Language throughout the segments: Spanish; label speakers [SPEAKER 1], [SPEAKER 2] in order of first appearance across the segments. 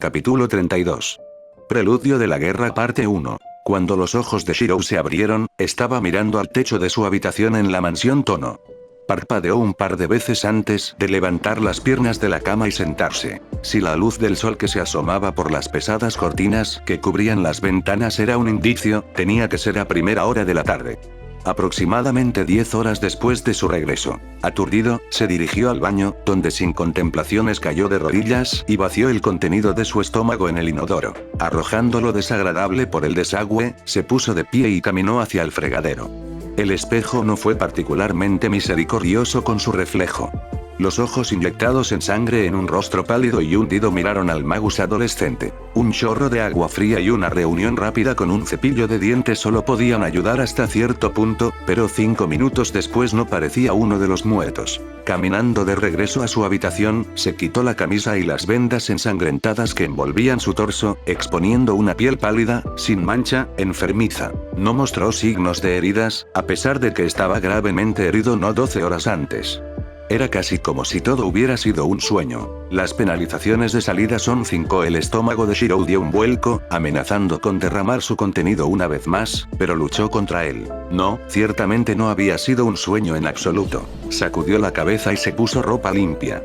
[SPEAKER 1] Capítulo 32. Preludio de la guerra parte 1. Cuando los ojos de Shirou se abrieron, estaba mirando al techo de su habitación en la mansión Tono. Parpadeó un par de veces antes de levantar las piernas de la cama y sentarse. Si la luz del sol que se asomaba por las pesadas cortinas que cubrían las ventanas era un indicio, tenía que ser a primera hora de la tarde. Aproximadamente 10 horas después de su regreso. Aturdido, se dirigió al baño, donde sin contemplaciones cayó de rodillas y vació el contenido de su estómago en el inodoro. Arrojando lo desagradable por el desagüe, se puso de pie y caminó hacia el fregadero. El espejo no fue particularmente misericordioso con su reflejo. Los ojos inyectados en sangre en un rostro pálido y hundido miraron al magus adolescente. Un chorro de agua fría y una reunión rápida con un cepillo de dientes solo podían ayudar hasta cierto punto, pero 5 minutos después no parecía uno de los muertos. Caminando de regreso a su habitación, se quitó la camisa y las vendas ensangrentadas que envolvían su torso, exponiendo una piel pálida, sin mancha, enfermiza. No mostró signos de heridas, a pesar de que estaba gravemente herido no 12 horas antes. Era casi como si todo hubiera sido un sueño. Las penalizaciones de salida son 5. El estómago de Shirou dio un vuelco, amenazando con derramar su contenido una vez más, pero luchó contra él. No, ciertamente no había sido un sueño en absoluto. Sacudió la cabeza y se puso ropa limpia.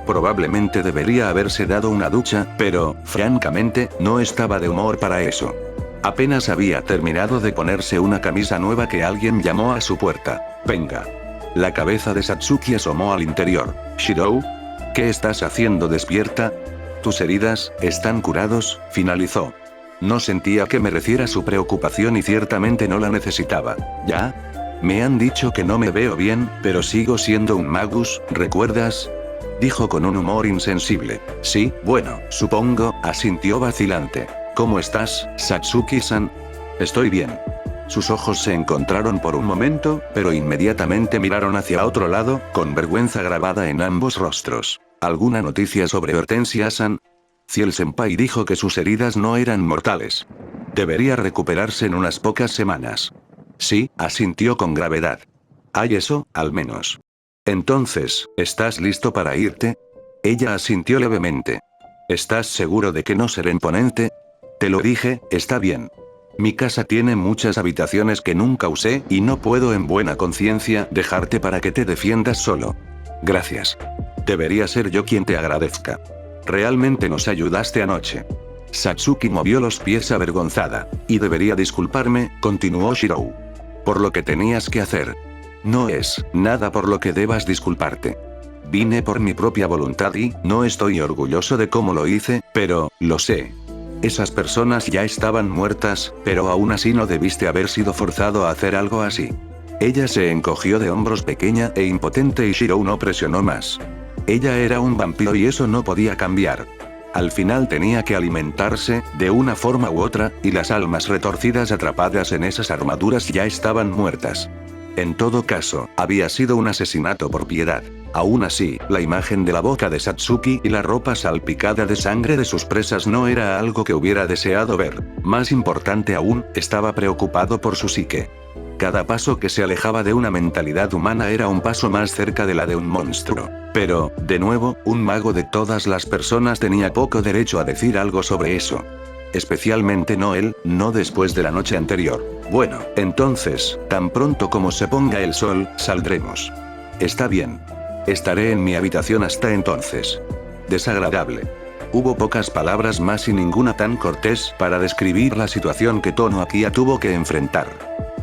[SPEAKER 1] Probablemente debería haberse dado una ducha, pero, francamente, no estaba de humor para eso. Apenas había terminado de ponerse una camisa nueva que alguien llamó a su puerta. Venga. La cabeza de Satsuki asomó al interior. ¿Shirou? ¿Qué estás haciendo despierta? Tus heridas, ¿están curados? Finalizó. No sentía que mereciera su preocupación y ciertamente no la necesitaba. ¿Ya? Me han dicho que no me veo bien, pero sigo siendo un magus, ¿recuerdas? Dijo con un humor insensible. Sí, bueno, supongo, asintió vacilante. ¿Cómo estás, Satsuki-san? Estoy bien. Sus ojos se encontraron por un momento, pero inmediatamente miraron hacia otro lado, con vergüenza grabada en ambos rostros. ¿Alguna noticia sobre Hortensia-san? Ciel-senpai dijo que sus heridas no eran mortales. Debería recuperarse en unas pocas semanas. Sí, asintió con gravedad. Hay eso, al menos. Entonces, ¿estás listo para irte? Ella asintió levemente. ¿Estás seguro de que no seré imponente? Te lo dije, está bien. Mi casa tiene muchas habitaciones que nunca usé, y no puedo en buena conciencia dejarte para que te defiendas solo. Gracias. Debería ser yo quien te agradezca. Realmente nos ayudaste anoche. Satsuki movió los pies avergonzada. Y debería disculparme, continuó Shirou. Por lo que tenías que hacer. No es nada por lo que debas disculparte. Vine por mi propia voluntad y no estoy orgulloso de cómo lo hice, pero lo sé. Esas personas ya estaban muertas, pero aún así no debiste haber sido forzado a hacer algo así. Ella se encogió de hombros pequeña e impotente y Shirou no presionó más. Ella era un vampiro y eso no podía cambiar. Al final tenía que alimentarse, de una forma u otra, y las almas retorcidas atrapadas en esas armaduras ya estaban muertas. En todo caso, había sido un asesinato por piedad. Aún así, la imagen de la boca de Satsuki y la ropa salpicada de sangre de sus presas no era algo que hubiera deseado ver. Más importante aún, estaba preocupado por su psique. Cada paso que se alejaba de una mentalidad humana era un paso más cerca de la de un monstruo. Pero, de nuevo, un mago de todas las personas tenía poco derecho a decir algo sobre eso. Especialmente no él, no después de la noche anterior. Bueno, entonces, tan pronto como se ponga el sol, saldremos. Está bien. Estaré en mi habitación hasta entonces. Desagradable. Hubo pocas palabras más y ninguna tan cortés para describir la situación que Tono Akia tuvo que enfrentar.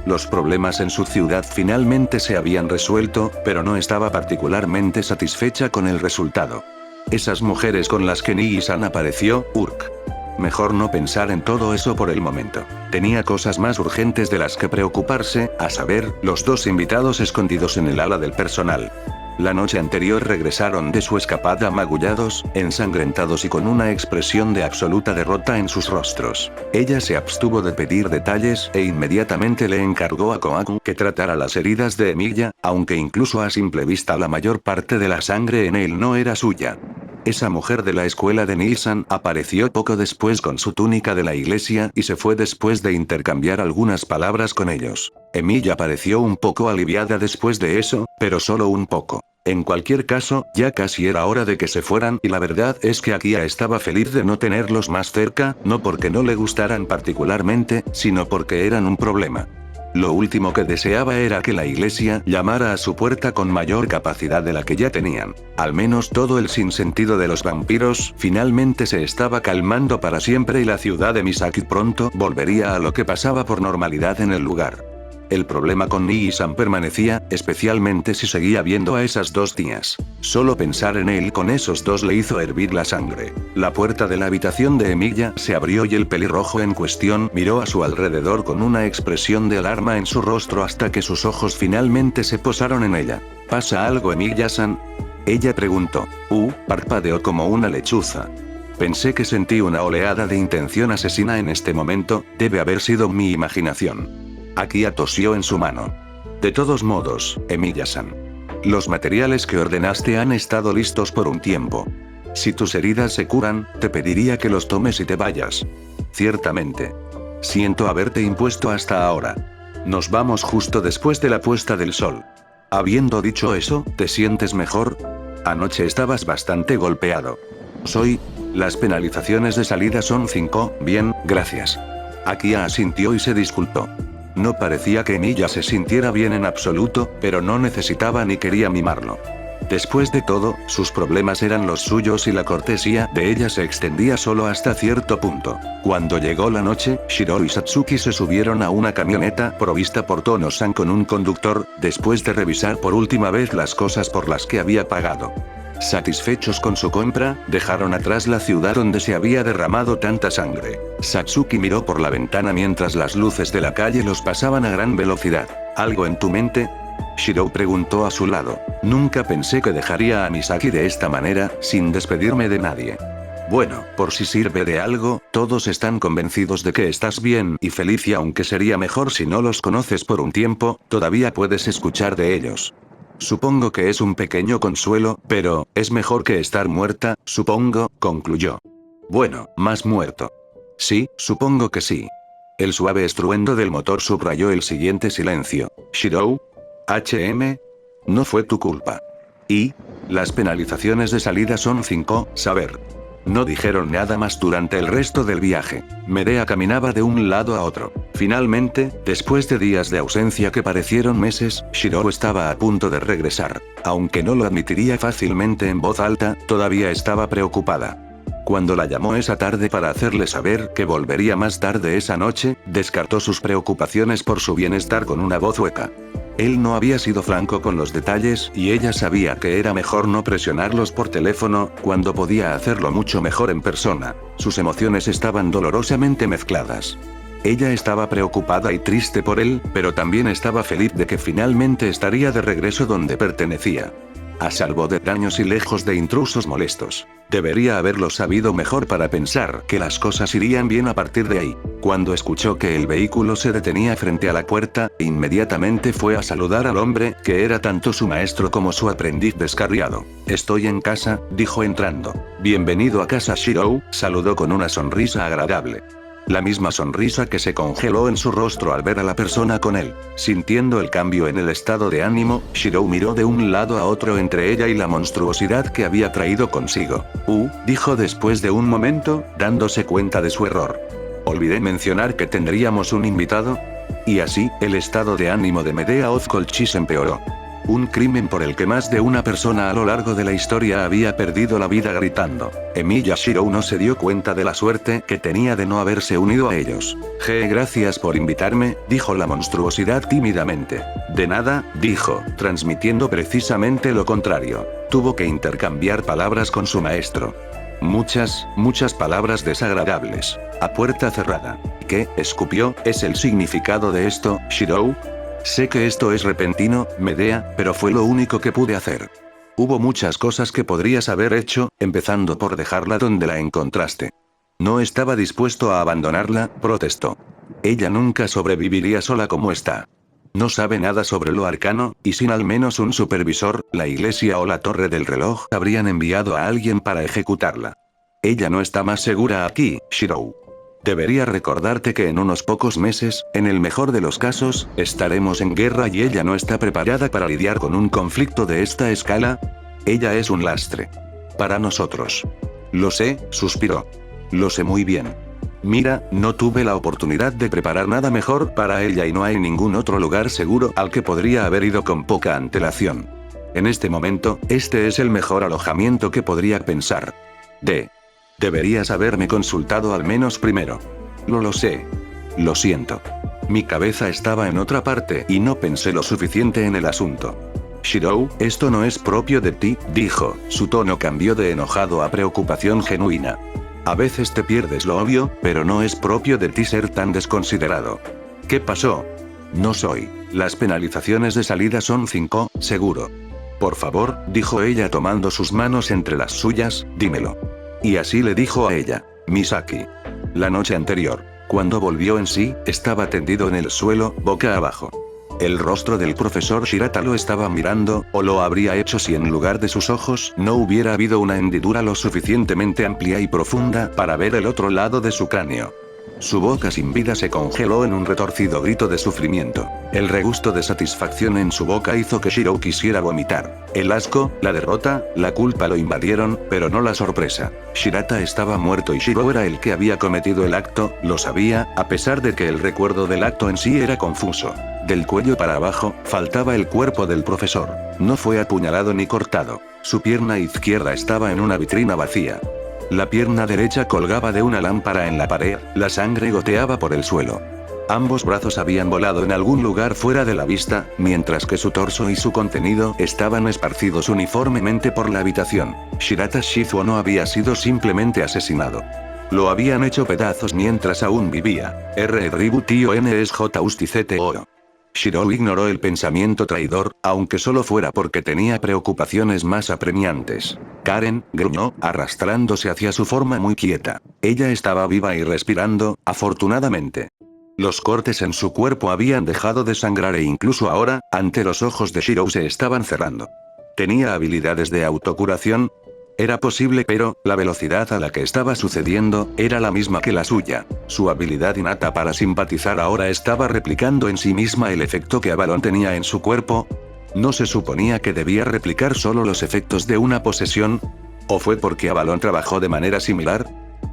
[SPEAKER 1] Los problemas en su ciudad finalmente se habían resuelto, pero no estaba particularmente satisfecha con el resultado. Esas mujeres con las que Nii-san apareció, Urk. Mejor no pensar en todo eso por el momento. Tenía cosas más urgentes de las que preocuparse, a saber, los 2 invitados escondidos en el ala del personal. La noche anterior regresaron de su escapada magullados, ensangrentados y con una expresión de absoluta derrota en sus rostros. Ella se abstuvo de pedir detalles e inmediatamente le encargó a Kohaku que tratara las heridas de Emilia, aunque incluso a simple vista la mayor parte de la sangre en él no era suya. Esa mujer de la escuela de Nii-san apareció poco después con su túnica de la iglesia y se fue después de intercambiar algunas palabras con ellos. Emilia pareció un poco aliviada después de eso, pero solo un poco. En cualquier caso, ya casi era hora de que se fueran y la verdad es que Akia estaba feliz de no tenerlos más cerca, no porque no le gustaran particularmente, sino porque eran un problema. Lo último que deseaba era que la iglesia llamara a su puerta con mayor capacidad de la que ya tenían. Al menos todo el sinsentido de los vampiros finalmente se estaba calmando para siempre y la ciudad de Misaki pronto volvería a lo que pasaba por normalidad en el lugar. El problema con Nii-san permanecía, especialmente si seguía viendo a esas dos tías. Solo pensar en él con esos dos le hizo hervir la sangre. La puerta de la habitación de Emilia se abrió y el pelirrojo en cuestión miró a su alrededor con una expresión de alarma en su rostro hasta que sus ojos finalmente se posaron en ella. ¿Pasa algo, Emilia-san? Ella preguntó. Parpadeó como una lechuza. Pensé que sentí una oleada de intención asesina en este momento, debe haber sido mi imaginación. Akia tosió en su mano. De todos modos, Emilia-san. Los materiales que ordenaste han estado listos por un tiempo. Si tus heridas se curan, te pediría que los tomes y te vayas. Ciertamente. Siento haberte impuesto hasta ahora. Nos vamos justo después de la puesta del sol. Habiendo dicho eso, ¿te sientes mejor? Anoche estabas bastante golpeado. Las penalizaciones de salida son 5, bien, gracias. Akia asintió y se disculpó. No parecía que Emilia se sintiera bien en absoluto, pero no necesitaba ni quería mimarlo. Después de todo, sus problemas eran los suyos y la cortesía de ella se extendía solo hasta cierto punto. Cuando llegó la noche, Shiro y Satsuki se subieron a una camioneta provista por Tono-san con un conductor, después de revisar por última vez las cosas por las que había pagado. Satisfechos con su compra, dejaron atrás la ciudad donde se había derramado tanta sangre. Satsuki miró por la ventana mientras las luces de la calle los pasaban a gran velocidad. ¿Algo en tu mente? Shiro preguntó a su lado. Nunca pensé que dejaría a Misaki de esta manera, sin despedirme de nadie. Bueno, por si sirve de algo, todos están convencidos de que estás bien y feliz y aunque sería mejor si no los conoces por un tiempo, todavía puedes escuchar de ellos. Supongo que es un pequeño consuelo, pero, es mejor que estar muerta, supongo, concluyó. Bueno, más muerto. Sí, supongo que sí. El suave estruendo del motor subrayó el siguiente silencio. Shiro. No fue tu culpa. Y, las penalizaciones de salida son 5, saber. No dijeron nada más durante el resto del viaje. Medea caminaba de un lado a otro. Finalmente, después de días de ausencia que parecieron meses, Shiro estaba a punto de regresar. Aunque no lo admitiría fácilmente en voz alta, todavía estaba preocupada. Cuando la llamó esa tarde para hacerle saber que volvería más tarde esa noche, descartó sus preocupaciones por su bienestar con una voz hueca. Él no había sido franco con los detalles y ella sabía que era mejor no presionarlos por teléfono, cuando podía hacerlo mucho mejor en persona. Sus emociones estaban dolorosamente mezcladas. Ella estaba preocupada y triste por él, pero también estaba feliz de que finalmente estaría de regreso donde pertenecía. A salvo de daños y lejos de intrusos molestos. Debería haberlo sabido mejor para pensar que las cosas irían bien a partir de ahí. Cuando escuchó que el vehículo se detenía frente a la puerta, inmediatamente fue a saludar al hombre, que era tanto su maestro como su aprendiz descarriado. Estoy en casa, dijo entrando. Bienvenido a casa Shiro, saludó con una sonrisa agradable. La misma sonrisa que se congeló en su rostro al ver a la persona con él. Sintiendo el cambio en el estado de ánimo, Shiro miró de un lado a otro entre ella y la monstruosidad que había traído consigo. Dijo después de un momento, dándose cuenta de su error. Olvidé mencionar que tendríamos un invitado. Y así, el estado de ánimo de Medea Ozcolchi se empeoró. Un crimen por el que más de una persona a lo largo de la historia había perdido la vida gritando. Emilia Shiro no se dio cuenta de la suerte que tenía de no haberse unido a ellos. Gracias por invitarme, dijo la monstruosidad tímidamente. De nada, dijo, transmitiendo precisamente lo contrario. Tuvo que intercambiar palabras con su maestro. Muchas palabras desagradables. A puerta cerrada. ¿Qué? Escupió, ¿es el significado de esto, Shiro? Sé que esto es repentino, Medea, pero fue lo único que pude hacer. Hubo muchas cosas que podrías haber hecho, empezando por dejarla donde la encontraste. No estaba dispuesto a abandonarla, protestó. Ella nunca sobreviviría sola como está. No sabe nada sobre lo arcano, y sin al menos un supervisor, la iglesia o la torre del reloj habrían enviado a alguien para ejecutarla. Ella no está más segura aquí, Shiro. Debería recordarte que en unos pocos meses, en el mejor de los casos, estaremos en guerra y ella no está preparada para lidiar con un conflicto de esta escala. Ella es un lastre. Para nosotros. Lo sé, suspiró. Lo sé muy bien. Mira, no tuve la oportunidad de preparar nada mejor para ella y no hay ningún otro lugar seguro al que podría haber ido con poca antelación. En este momento, este es el mejor alojamiento que podría pensar. Deberías haberme consultado al menos primero. Lo sé. Lo siento. Mi cabeza estaba en otra parte y no pensé lo suficiente en el asunto. Shirou, esto no es propio de ti, dijo. Su tono cambió de enojado a preocupación genuina. A veces te pierdes lo obvio, pero no es propio de ti ser tan desconsiderado. ¿Qué pasó? No soy. Las penalizaciones de salida son 5, seguro. Por favor, dijo ella tomando sus manos entre las suyas, dímelo. Y así le dijo a ella, Misaki. La noche anterior, cuando volvió en sí, estaba tendido en el suelo, boca abajo. El rostro del profesor Shirata lo estaba mirando, o lo habría hecho si en lugar de sus ojos no hubiera habido una hendidura lo suficientemente amplia y profunda para ver el otro lado de su cráneo. Su boca sin vida se congeló en un retorcido grito de sufrimiento. El regusto de satisfacción en su boca hizo que Shirou quisiera vomitar. El asco, la derrota, la culpa lo invadieron, pero no la sorpresa. Shirata estaba muerto y Shirou era el que había cometido el acto, lo sabía, a pesar de que el recuerdo del acto en sí era confuso. Del cuello para abajo, faltaba el cuerpo del profesor. No fue apuñalado ni cortado. Su pierna izquierda estaba en una vitrina vacía. La pierna derecha colgaba de una lámpara en la pared, la sangre goteaba por el suelo. Ambos brazos habían volado en algún lugar fuera de la vista, mientras que su torso y su contenido estaban esparcidos uniformemente por la habitación. Shirata Shizuo no había sido simplemente asesinado. Lo habían hecho pedazos mientras aún vivía. RRBUTIONSJUSTICTO. Shirou ignoró el pensamiento traidor, aunque solo fuera porque tenía preocupaciones más apremiantes. Karen, gruñó, arrastrándose hacia su forma muy quieta. Ella estaba viva y respirando, afortunadamente. Los cortes en su cuerpo habían dejado de sangrar e incluso ahora, ante los ojos de Shirou se estaban cerrando. ¿Tenía habilidades de autocuración? Era posible, pero la velocidad a la que estaba sucediendo era la misma que la suya. Su habilidad innata para simpatizar ahora estaba replicando en sí misma el efecto que Avalon tenía en su cuerpo. ¿No se suponía que debía replicar solo los efectos de una posesión? ¿O fue porque Avalon trabajó de manera similar?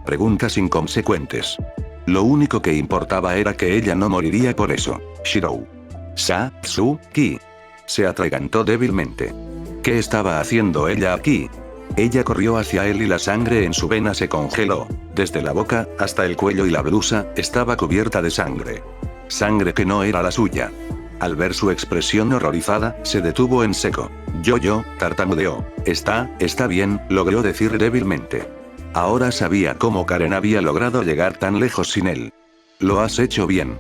[SPEAKER 1] Preguntas inconsecuentes. Lo único que importaba era que ella no moriría por eso. Shirou. Satsuki. Se atragantó débilmente. ¿Qué estaba haciendo ella aquí? Ella corrió hacia él y la sangre en su vena se congeló. Desde la boca, hasta el cuello y la blusa, estaba cubierta de sangre. Sangre que no era la suya. Al ver su expresión horrorizada, se detuvo en seco. Tartamudeó. Está bien, logró decir débilmente. Ahora sabía cómo Karen había logrado llegar tan lejos sin él. Lo has hecho bien.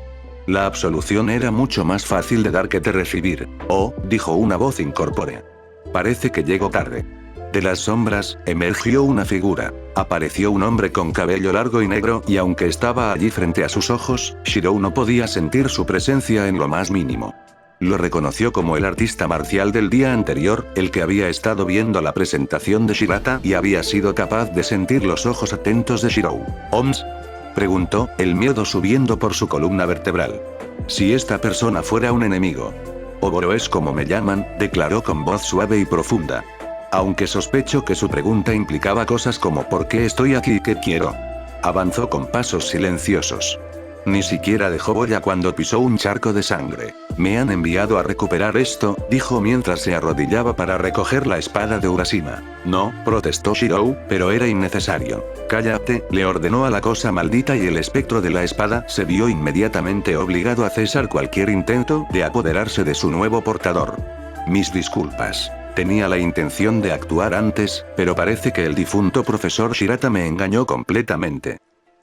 [SPEAKER 1] La absolución era mucho más fácil de dar que de recibir. Oh, dijo una voz incorpórea. Parece que llego tarde. De las sombras, emergió una figura. Apareció un hombre con cabello largo y negro y aunque estaba allí frente a sus ojos, Shirou no podía sentir su presencia en lo más mínimo. Lo reconoció como el artista marcial del día anterior, el que había estado viendo la presentación de Shirata y había sido capaz de sentir los ojos atentos de Shirou. ¿Oms? Preguntó, el miedo subiendo por su columna vertebral. Si esta persona fuera un enemigo. Oboro es como me llaman, declaró con voz suave y profunda. Aunque sospecho que su pregunta implicaba cosas como ¿por qué estoy aquí y qué quiero? Avanzó con pasos silenciosos. Ni siquiera dejó huella cuando pisó un charco de sangre. Me han enviado a recuperar esto, dijo mientras se arrodillaba para recoger la espada de Urashima. No, protestó Shirou, pero era innecesario. Cállate, le ordenó a la cosa maldita y el espectro de la espada se vio inmediatamente obligado a cesar cualquier intento de apoderarse de su nuevo portador. Mis disculpas. Tenía la intención de actuar antes, pero parece que el difunto profesor Shirata me engañó completamente.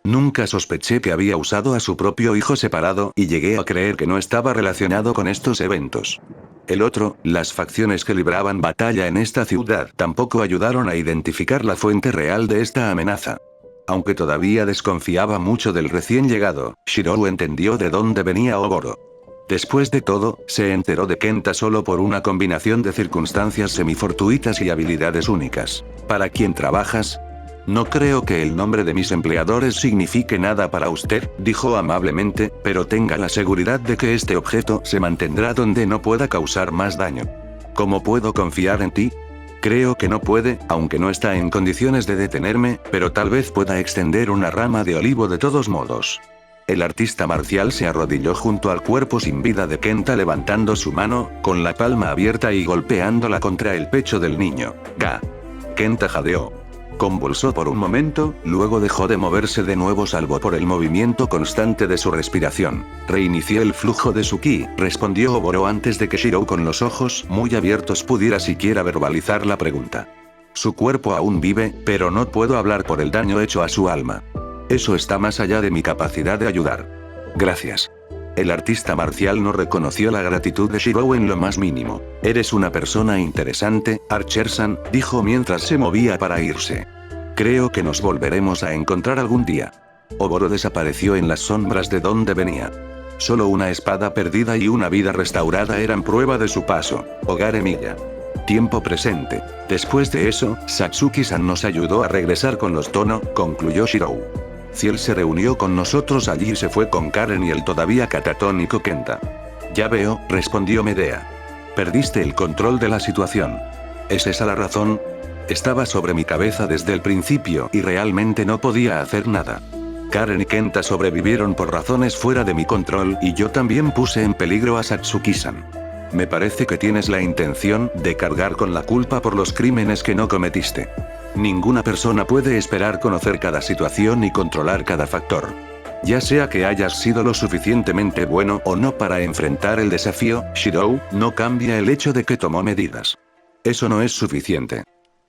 [SPEAKER 1] Nunca sospeché que había usado a su propio hijo separado y llegué a creer que no estaba relacionado con estos eventos. El otro, las facciones que libraban batalla en esta ciudad tampoco ayudaron a identificar la fuente real de esta amenaza. Aunque todavía desconfiaba mucho del recién llegado, Shirou entendió de dónde venía Oboro. Después de todo, se enteró de Kenta solo por una combinación de circunstancias semifortuitas y habilidades únicas. ¿Para quién trabajas? No creo que el nombre de mis empleadores signifique nada para usted, dijo amablemente, pero tenga la seguridad de que este objeto se mantendrá donde no pueda causar más daño. ¿Cómo puedo confiar en ti? Creo que no puede, aunque no está en condiciones de detenerme, pero tal vez pueda extender una rama de olivo de todos modos. El artista marcial se arrodilló junto al cuerpo sin vida de Kenta levantando su mano, con la palma abierta y golpeándola contra el pecho del niño. Ga. Kenta jadeó. Convulsó por un momento, luego dejó de moverse de nuevo salvo por el movimiento constante de su respiración. Reinicié el flujo de su ki, respondió Oboro antes de que Shirou con los ojos muy abiertos pudiera siquiera verbalizar la pregunta. Su cuerpo aún vive, pero no puedo hablar por el daño hecho a su alma. Eso está más allá de mi capacidad de ayudar. Gracias. El artista marcial no reconoció la gratitud de Shirou en lo más mínimo. Eres una persona interesante, Archer-san, dijo mientras se movía para irse. Creo que nos volveremos a encontrar algún día. Oboro desapareció en las sombras de donde venía. Solo una espada perdida y una vida restaurada eran prueba de su paso. Hogar Emilia. Tiempo presente. Después de eso, Satsuki-san nos ayudó a regresar con los Tono, concluyó Shirou. Ciel se reunió con nosotros allí y se fue con Karen y el todavía catatónico Kenta. Ya veo, respondió Medea. Perdiste el control de la situación. ¿Es esa la razón? Estaba sobre mi cabeza desde el principio y realmente no podía hacer nada. Karen y Kenta sobrevivieron por razones fuera de mi control y yo también puse en peligro a Satsuki-san. Me parece que tienes la intención de cargar con la culpa por los crímenes que no cometiste. Ninguna persona puede esperar conocer cada situación y controlar cada factor. Ya sea que hayas sido lo suficientemente bueno o no para enfrentar el desafío, Shirou, no cambia el hecho de que tomó medidas. Eso no es suficiente.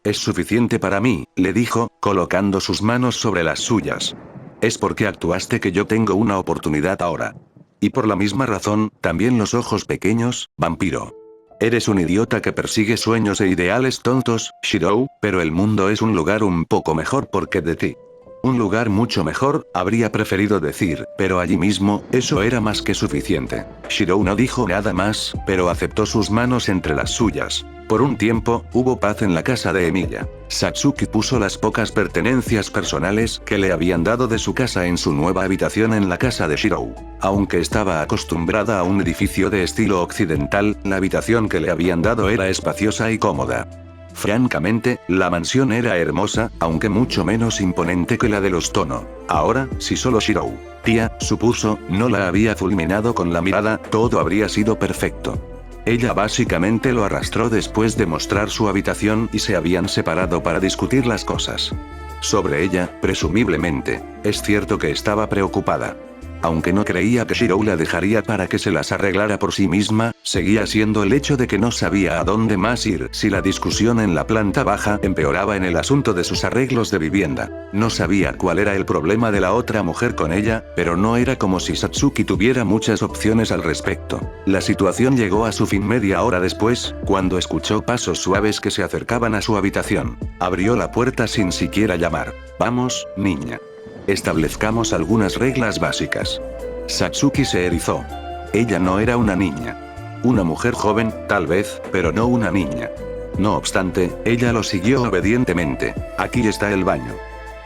[SPEAKER 1] Es suficiente para mí, le dijo, colocando sus manos sobre las suyas. Es porque actuaste que yo tengo una oportunidad ahora. Y por la misma razón, también los ojos pequeños, vampiro. Eres un idiota que persigue sueños e ideales tontos, Shirou, pero el mundo es un lugar un poco mejor porque de ti. Un lugar mucho mejor, habría preferido decir, pero allí mismo, eso era más que suficiente. Shirou no dijo nada más, pero aceptó sus manos entre las suyas. Por un tiempo, hubo paz en la casa de Emilia. Satsuki puso las pocas pertenencias personales que le habían dado de su casa en su nueva habitación en la casa de Shirou. Aunque estaba acostumbrada a un edificio de estilo occidental, la habitación que le habían dado era espaciosa y cómoda. Francamente, la mansión era hermosa, aunque mucho menos imponente que la de los Tono. Ahora, si solo Shirou, tía, supuso, no la había fulminado con la mirada, todo habría sido perfecto. Ella básicamente lo arrastró después de mostrar su habitación y se habían separado para discutir las cosas. Sobre ella, presumiblemente, es cierto que estaba preocupada. Aunque no creía que Shirou la dejaría para que se las arreglara por sí misma, seguía siendo el hecho de que no sabía a dónde más ir si la discusión en la planta baja empeoraba en el asunto de sus arreglos de vivienda. No sabía cuál era el problema de la otra mujer con ella, pero no era como si Satsuki tuviera muchas opciones al respecto. La situación llegó a su fin media hora después, cuando escuchó pasos suaves que se acercaban a su habitación. Abrió la puerta sin siquiera llamar. Vamos, niña. Establezcamos algunas reglas básicas. Satsuki se erizó. Ella no era una niña. Una mujer joven, tal vez, pero no una niña. No obstante, ella lo siguió obedientemente. Aquí está el baño.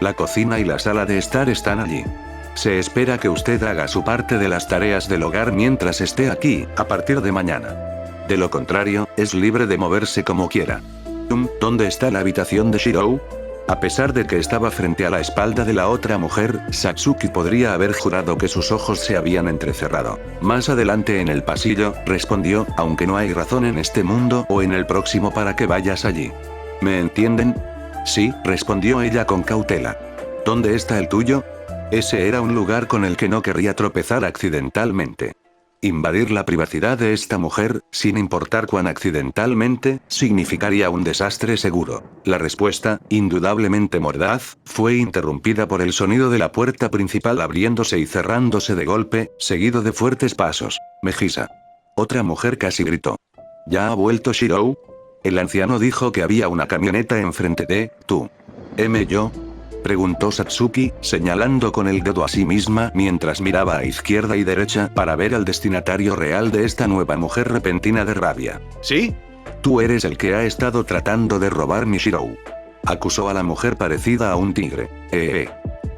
[SPEAKER 1] La cocina y la sala de estar están allí. Se espera que usted haga su parte de las tareas del hogar mientras esté aquí, a partir de mañana. De lo contrario, es libre de moverse como quiera. ¿Dónde está la habitación de Shirou? A pesar de que estaba frente a la espalda de la otra mujer, Satsuki podría haber jurado que sus ojos se habían entrecerrado. Más adelante en el pasillo, respondió, aunque no hay razón en este mundo o en el próximo para que vayas allí. ¿Me entienden? Sí, respondió ella con cautela. ¿Dónde está el tuyo? Ese era un lugar con el que no querría tropezar accidentalmente. Invadir la privacidad de esta mujer, sin importar cuán accidentalmente, significaría un desastre seguro. La respuesta, indudablemente mordaz, fue interrumpida por el sonido de la puerta principal abriéndose y cerrándose de golpe, seguido de fuertes pasos. Mejisa. Otra mujer casi gritó. ¿Ya ha vuelto Shirou? El anciano dijo que había una camioneta enfrente de, ¿tú? ¿Yo? Preguntó Satsuki, señalando con el dedo a sí misma mientras miraba a izquierda y derecha para ver al destinatario real de esta nueva mujer repentina de rabia. ¿Sí? Tú eres el que ha estado tratando de robar mi Shirou. Acusó a la mujer parecida a un tigre.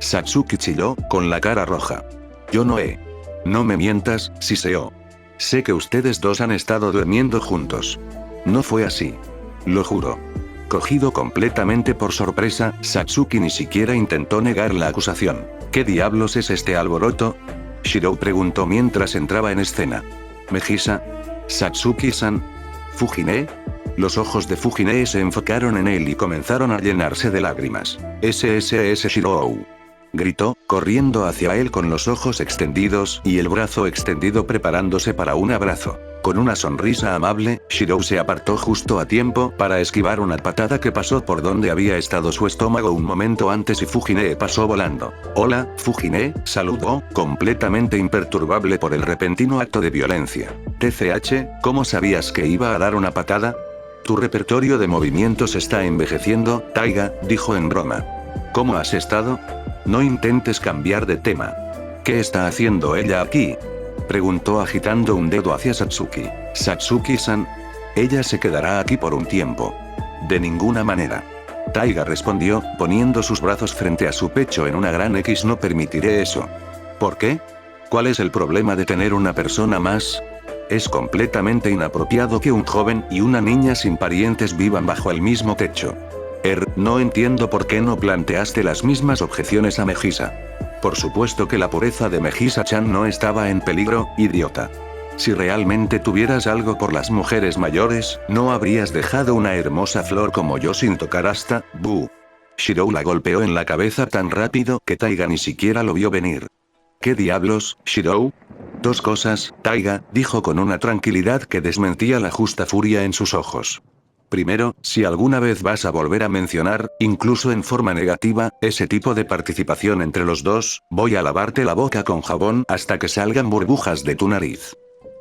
[SPEAKER 1] Satsuki chilló, con la cara roja. Yo no he. No me mientas, Shiseo. Sé que ustedes dos han estado durmiendo juntos. No fue así. Lo juro. Cogido completamente por sorpresa, Satsuki ni siquiera intentó negar la acusación. ¿Qué diablos es este alboroto? Shirou preguntó mientras entraba en escena. Megisa. Satsuki-san. Fujine. Los ojos de Fujine se enfocaron en él y comenzaron a llenarse de lágrimas. SSS Shirou. Gritó, corriendo hacia él con los ojos extendidos y el brazo extendido preparándose para un abrazo. Con una sonrisa amable, Shirou se apartó justo a tiempo para esquivar una patada que pasó por donde había estado su estómago un momento antes y Fujine pasó volando. Hola, Fujine, saludó, completamente imperturbable por el repentino acto de violencia. TCH, ¿cómo sabías que iba a dar una patada? Tu repertorio de movimientos está envejeciendo, Taiga, dijo en broma. ¿Cómo has estado? No intentes cambiar de tema. ¿Qué está haciendo ella aquí? Preguntó agitando un dedo hacia Satsuki. Satsuki-san. Ella se quedará aquí por un tiempo. De ninguna manera. Taiga respondió, poniendo sus brazos frente a su pecho en una gran X. No permitiré eso. ¿Por qué? ¿Cuál es el problema de tener una persona más? Es completamente inapropiado que un joven y una niña sin parientes vivan bajo el mismo techo. No entiendo por qué no planteaste las mismas objeciones a Megisa. Por supuesto que la pureza de Megisa-chan no estaba en peligro, idiota. Si realmente tuvieras algo por las mujeres mayores, no habrías dejado una hermosa flor como yo sin tocar hasta, buh. Shirou la golpeó en la cabeza tan rápido que Taiga ni siquiera lo vio venir. ¿Qué diablos, Shirou? Dos cosas, Taiga, dijo con una tranquilidad que desmentía la justa furia en sus ojos. Primero, si alguna vez vas a volver a mencionar, incluso en forma negativa, ese tipo de participación entre los dos, voy a lavarte la boca con jabón hasta que salgan burbujas de tu nariz.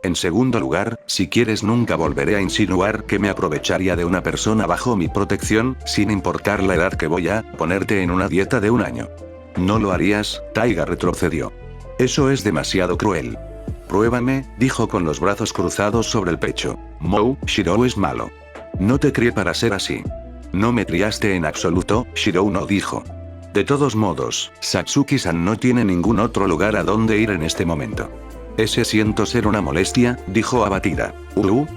[SPEAKER 1] En segundo lugar, si quieres nunca volveré a insinuar que me aprovecharía de una persona bajo mi protección, sin importar la edad que voy a ponerte en una dieta de un año. ¿No lo harías? Taiga retrocedió. Eso es demasiado cruel. Pruébame, dijo con los brazos cruzados sobre el pecho. Shirou es malo. No te crié para ser así. No me criaste en absoluto, Shirou no dijo. De todos modos, Satsuki-san no tiene ningún otro lugar a donde ir en este momento. Siento ser una molestia, dijo abatida.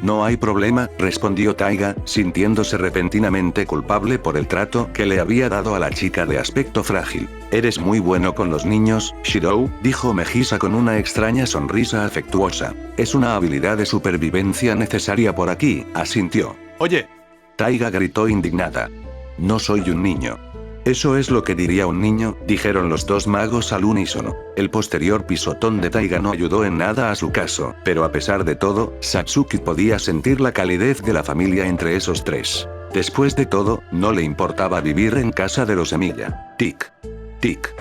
[SPEAKER 1] No hay problema, respondió Taiga, sintiéndose repentinamente culpable por el trato que le había dado a la chica de aspecto frágil. Eres muy bueno con los niños, Shirou, dijo Megisa con una extraña sonrisa afectuosa. Es una habilidad de supervivencia necesaria por aquí, asintió.
[SPEAKER 2] Oye.
[SPEAKER 1] Taiga gritó indignada. No soy un niño. Eso es lo que diría un niño, dijeron los dos magos al unísono. El posterior pisotón de Taiga no ayudó en nada a su caso, pero a pesar de todo, Satsuki podía sentir la calidez de la familia entre esos tres. Después de todo, no le importaba vivir en casa de los Emilia. Tic. Tic.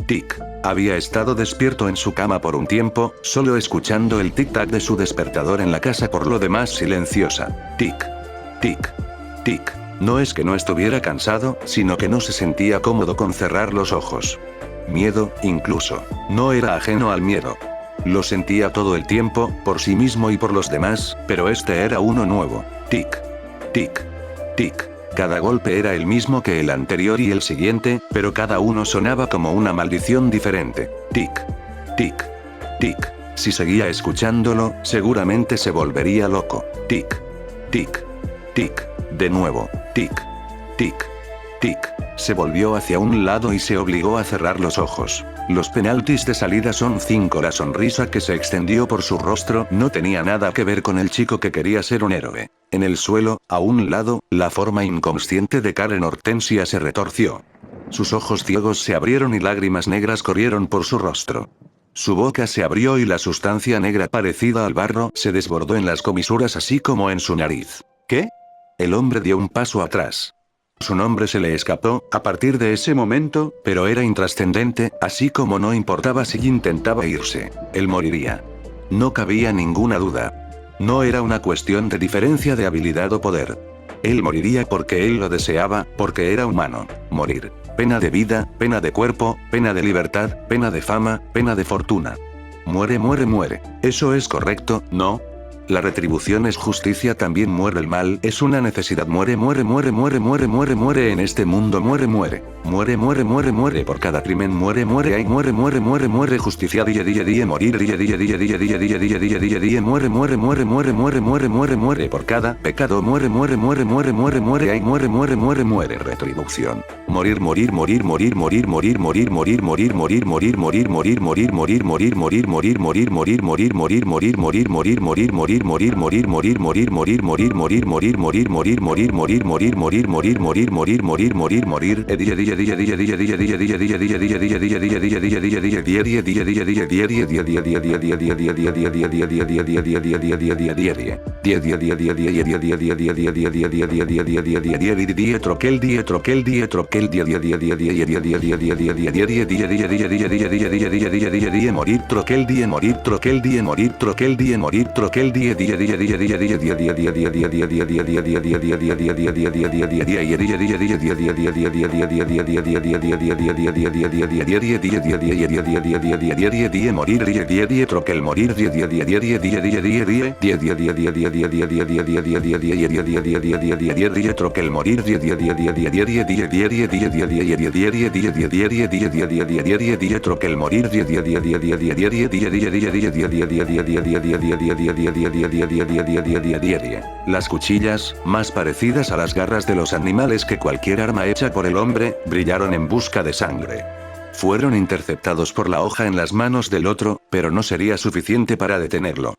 [SPEAKER 1] Tic. Había estado despierto en su cama por un tiempo, solo escuchando el tic-tac de su despertador en la casa por lo demás silenciosa. Tic. Tic. Tic. No es que no estuviera cansado, sino que no se sentía cómodo con cerrar los ojos. Miedo, incluso. No era ajeno al miedo. Lo sentía todo el tiempo, por sí mismo y por los demás, pero este era uno nuevo. Tic. Tic. Tic. Cada golpe era el mismo que el anterior y el siguiente, pero cada uno sonaba como una maldición diferente. Tic. Tic. Tic. Si seguía escuchándolo, seguramente se volvería loco. Tic. Tic. Tic. De nuevo. Tic. Tic. Tic. Se volvió hacia un lado y se obligó a cerrar los ojos. Los penaltis de salida son 5. La sonrisa que se extendió por su rostro no tenía nada que ver con el chico que quería ser un héroe. En el suelo, a un lado, la forma inconsciente de Karen Hortensia se retorció. Sus ojos ciegos se abrieron y lágrimas negras corrieron por su rostro. Su boca se abrió y la sustancia negra parecida al barro se desbordó en las comisuras así como en su nariz. ¿Qué? El hombre dio un paso atrás. Su nombre se le escapó, a partir de ese momento, pero era intrascendente, así como no importaba si intentaba irse. Él moriría. No cabía ninguna duda. No era una cuestión de diferencia de habilidad o poder. Él moriría porque él lo deseaba, porque era humano. Morir. Pena de vida, pena de cuerpo, pena de libertad, pena de fama, pena de fortuna. Muere, muere, muere. ¿Eso es correcto, no? La retribución es justicia, también muere el mal, es una necesidad, muere en este mundo, muere por cada crimen, muere justicia, día morir, día muere por cada pecado, muere retribución. Morir Las cuchillas, más parecidas a las garras de los animales que cualquier arma hecha por el hombre, brillaron en busca de sangre. Fueron interceptados por la hoja en las manos del otro, pero no sería suficiente para detenerlo.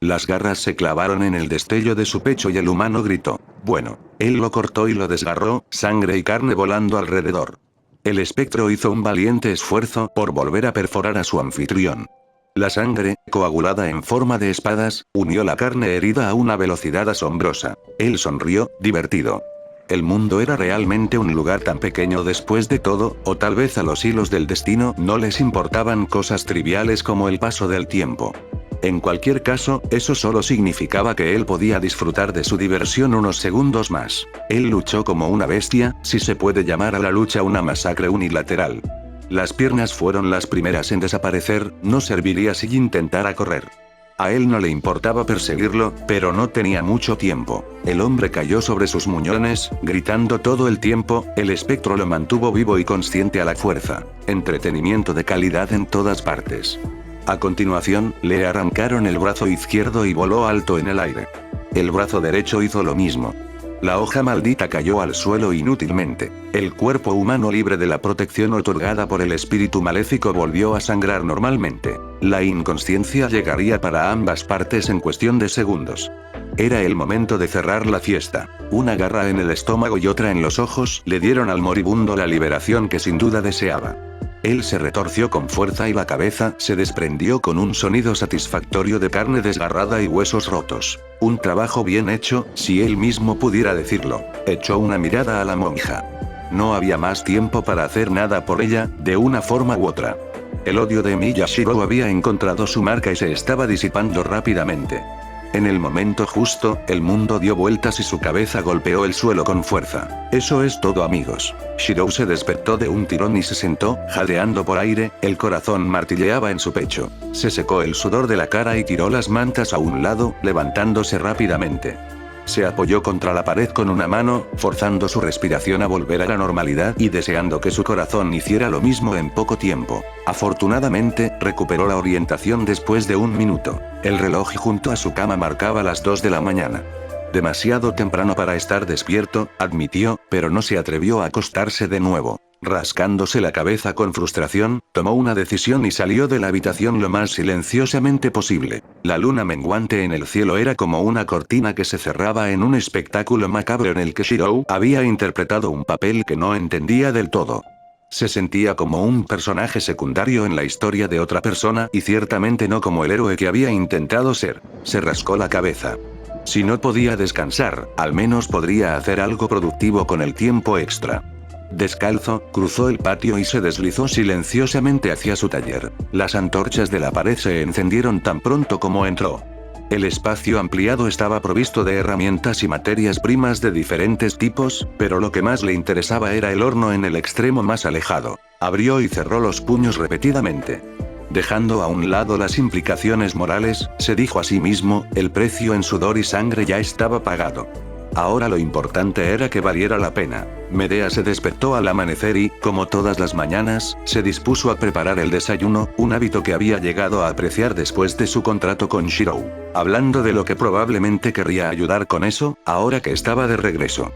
[SPEAKER 1] Las garras se clavaron en el destello de su pecho y el humano gritó. Bueno, él lo cortó y lo desgarró, sangre y carne volando alrededor. El espectro hizo un valiente esfuerzo por volver a perforar a su anfitrión. La sangre, coagulada en forma de espadas, unió la carne herida a una velocidad asombrosa. Él sonrió, divertido. El mundo era realmente un lugar tan pequeño después de todo, o tal vez a los hilos del destino no les importaban cosas triviales como el paso del tiempo. En cualquier caso, eso solo significaba que él podía disfrutar de su diversión unos segundos más. Él luchó como una bestia, si se puede llamar a la lucha una masacre unilateral. Las piernas fueron las primeras en desaparecer, no serviría si intentara correr. A él no le importaba perseguirlo, pero no tenía mucho tiempo. El hombre cayó sobre sus muñones, gritando todo el tiempo, el espectro lo mantuvo vivo y consciente a la fuerza. Entretenimiento de calidad en todas partes. A continuación, le arrancaron el brazo izquierdo y voló alto en el aire. El brazo derecho hizo lo mismo. La hoja maldita cayó al suelo inútilmente. El cuerpo humano libre de la protección otorgada por el espíritu maléfico volvió a sangrar normalmente. La inconsciencia llegaría para ambas partes en cuestión de segundos. Era el momento de cerrar la fiesta. Una garra en el estómago y otra en los ojos le dieron al moribundo la liberación que sin duda deseaba. Él se retorció con fuerza y la cabeza se desprendió con un sonido satisfactorio de carne desgarrada y huesos rotos. Un trabajo bien hecho, si él mismo pudiera decirlo. Echó una mirada a la monja. No había más tiempo para hacer nada por ella, de una forma u otra. El odio de Miyashiro había encontrado su marca y se estaba disipando rápidamente. En el momento justo, el mundo dio vueltas y su cabeza golpeó el suelo con fuerza. Eso es todo, amigos. Shirou se despertó de un tirón y se sentó, jadeando por aire, el corazón martilleaba en su pecho. Se secó el sudor de la cara y tiró las mantas a un lado, levantándose rápidamente. Se apoyó contra la pared con una mano, forzando su respiración a volver a la normalidad y deseando que su corazón hiciera lo mismo en poco tiempo. Afortunadamente, recuperó la orientación después de un minuto. El reloj junto a su cama marcaba las 2 de la mañana. Demasiado temprano para estar despierto, admitió, pero no se atrevió a acostarse de nuevo. Rascándose la cabeza con frustración, tomó una decisión y salió de la habitación lo más silenciosamente posible. La luna menguante en el cielo era como una cortina que se cerraba en un espectáculo macabro en el que Shirou había interpretado un papel que no entendía del todo. Se sentía como un personaje secundario en la historia de otra persona y ciertamente no como el héroe que había intentado ser. Se rascó la cabeza. Si no podía descansar, al menos podría hacer algo productivo con el tiempo extra. Descalzo, cruzó el patio y se deslizó silenciosamente hacia su taller. Las antorchas de la pared se encendieron tan pronto como entró. El espacio ampliado estaba provisto de herramientas y materias primas de diferentes tipos, pero lo que más le interesaba era el horno en el extremo más alejado. Abrió y cerró los puños repetidamente. Dejando a un lado las implicaciones morales, se dijo a sí mismo, el precio en sudor y sangre ya estaba pagado. Ahora lo importante era que valiera la pena. Medea se despertó al amanecer y, como todas las mañanas, se dispuso a preparar el desayuno, un hábito que había llegado a apreciar después de su contrato con Shirou. Hablando de lo que probablemente querría ayudar con eso, ahora que estaba de regreso.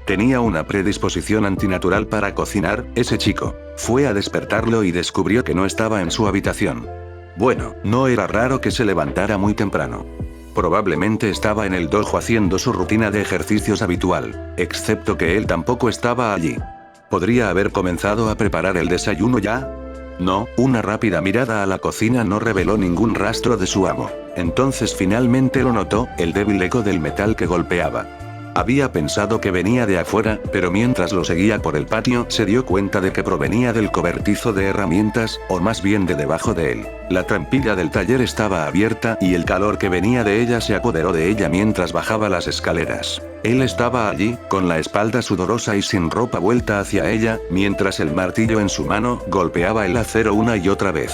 [SPEAKER 1] Tenía una predisposición antinatural para cocinar, ese chico. Fue a despertarlo y descubrió que no estaba en su habitación. Bueno, no era raro que se levantara muy temprano. Probablemente estaba en el dojo haciendo su rutina de ejercicios habitual, excepto que él tampoco estaba allí. ¿Podría haber comenzado a preparar el desayuno ya? No, una rápida mirada a la cocina no reveló ningún rastro de su amo. Entonces finalmente lo notó, el débil eco del metal que golpeaba. Había pensado que venía de afuera, pero mientras lo seguía por el patio se dio cuenta de que provenía del cobertizo de herramientas, o más bien de debajo de él. La trampilla del taller estaba abierta y el calor que venía de ella se apoderó de ella mientras bajaba las escaleras. Él estaba allí, con la espalda sudorosa y sin ropa vuelta hacia ella, mientras el martillo en su mano golpeaba el acero una y otra vez.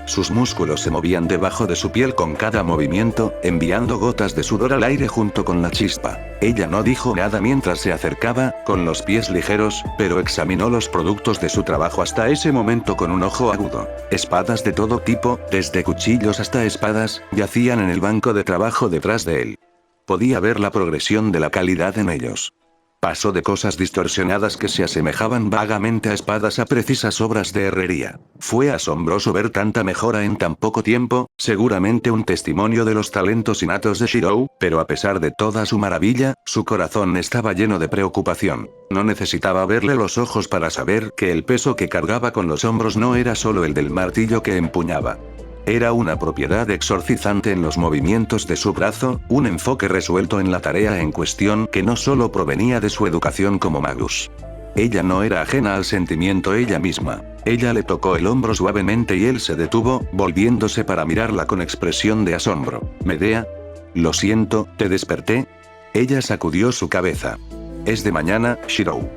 [SPEAKER 1] Sus músculos se movían debajo de su piel con cada movimiento, enviando gotas de sudor al aire junto con la chispa. Ella no dijo nada mientras se acercaba, con los pies ligeros, pero examinó los productos de su trabajo hasta ese momento con un ojo agudo. Espadas de todo tipo, desde cuchillos hasta espadas, yacían en el banco de trabajo detrás de él. Podía ver la progresión de la calidad en ellos. Pasó de cosas distorsionadas que se asemejaban vagamente a espadas a precisas obras de herrería. Fue asombroso ver tanta mejora en tan poco tiempo, seguramente un testimonio de los talentos innatos de Shirou, pero a pesar de toda su maravilla, su corazón estaba lleno de preocupación. No necesitaba verle los ojos para saber que el peso que cargaba con los hombros no era solo el del martillo que empuñaba. Era una propiedad exorcizante en los movimientos de su brazo, un enfoque resuelto en la tarea en cuestión que no solo provenía de su educación como magus. Ella no era ajena al sentimiento ella misma. Ella le tocó el hombro suavemente y él se detuvo, volviéndose para mirarla con expresión de asombro. «Medea. Lo siento, ¿te desperté?» Ella sacudió su cabeza. «Es de mañana, Shirou.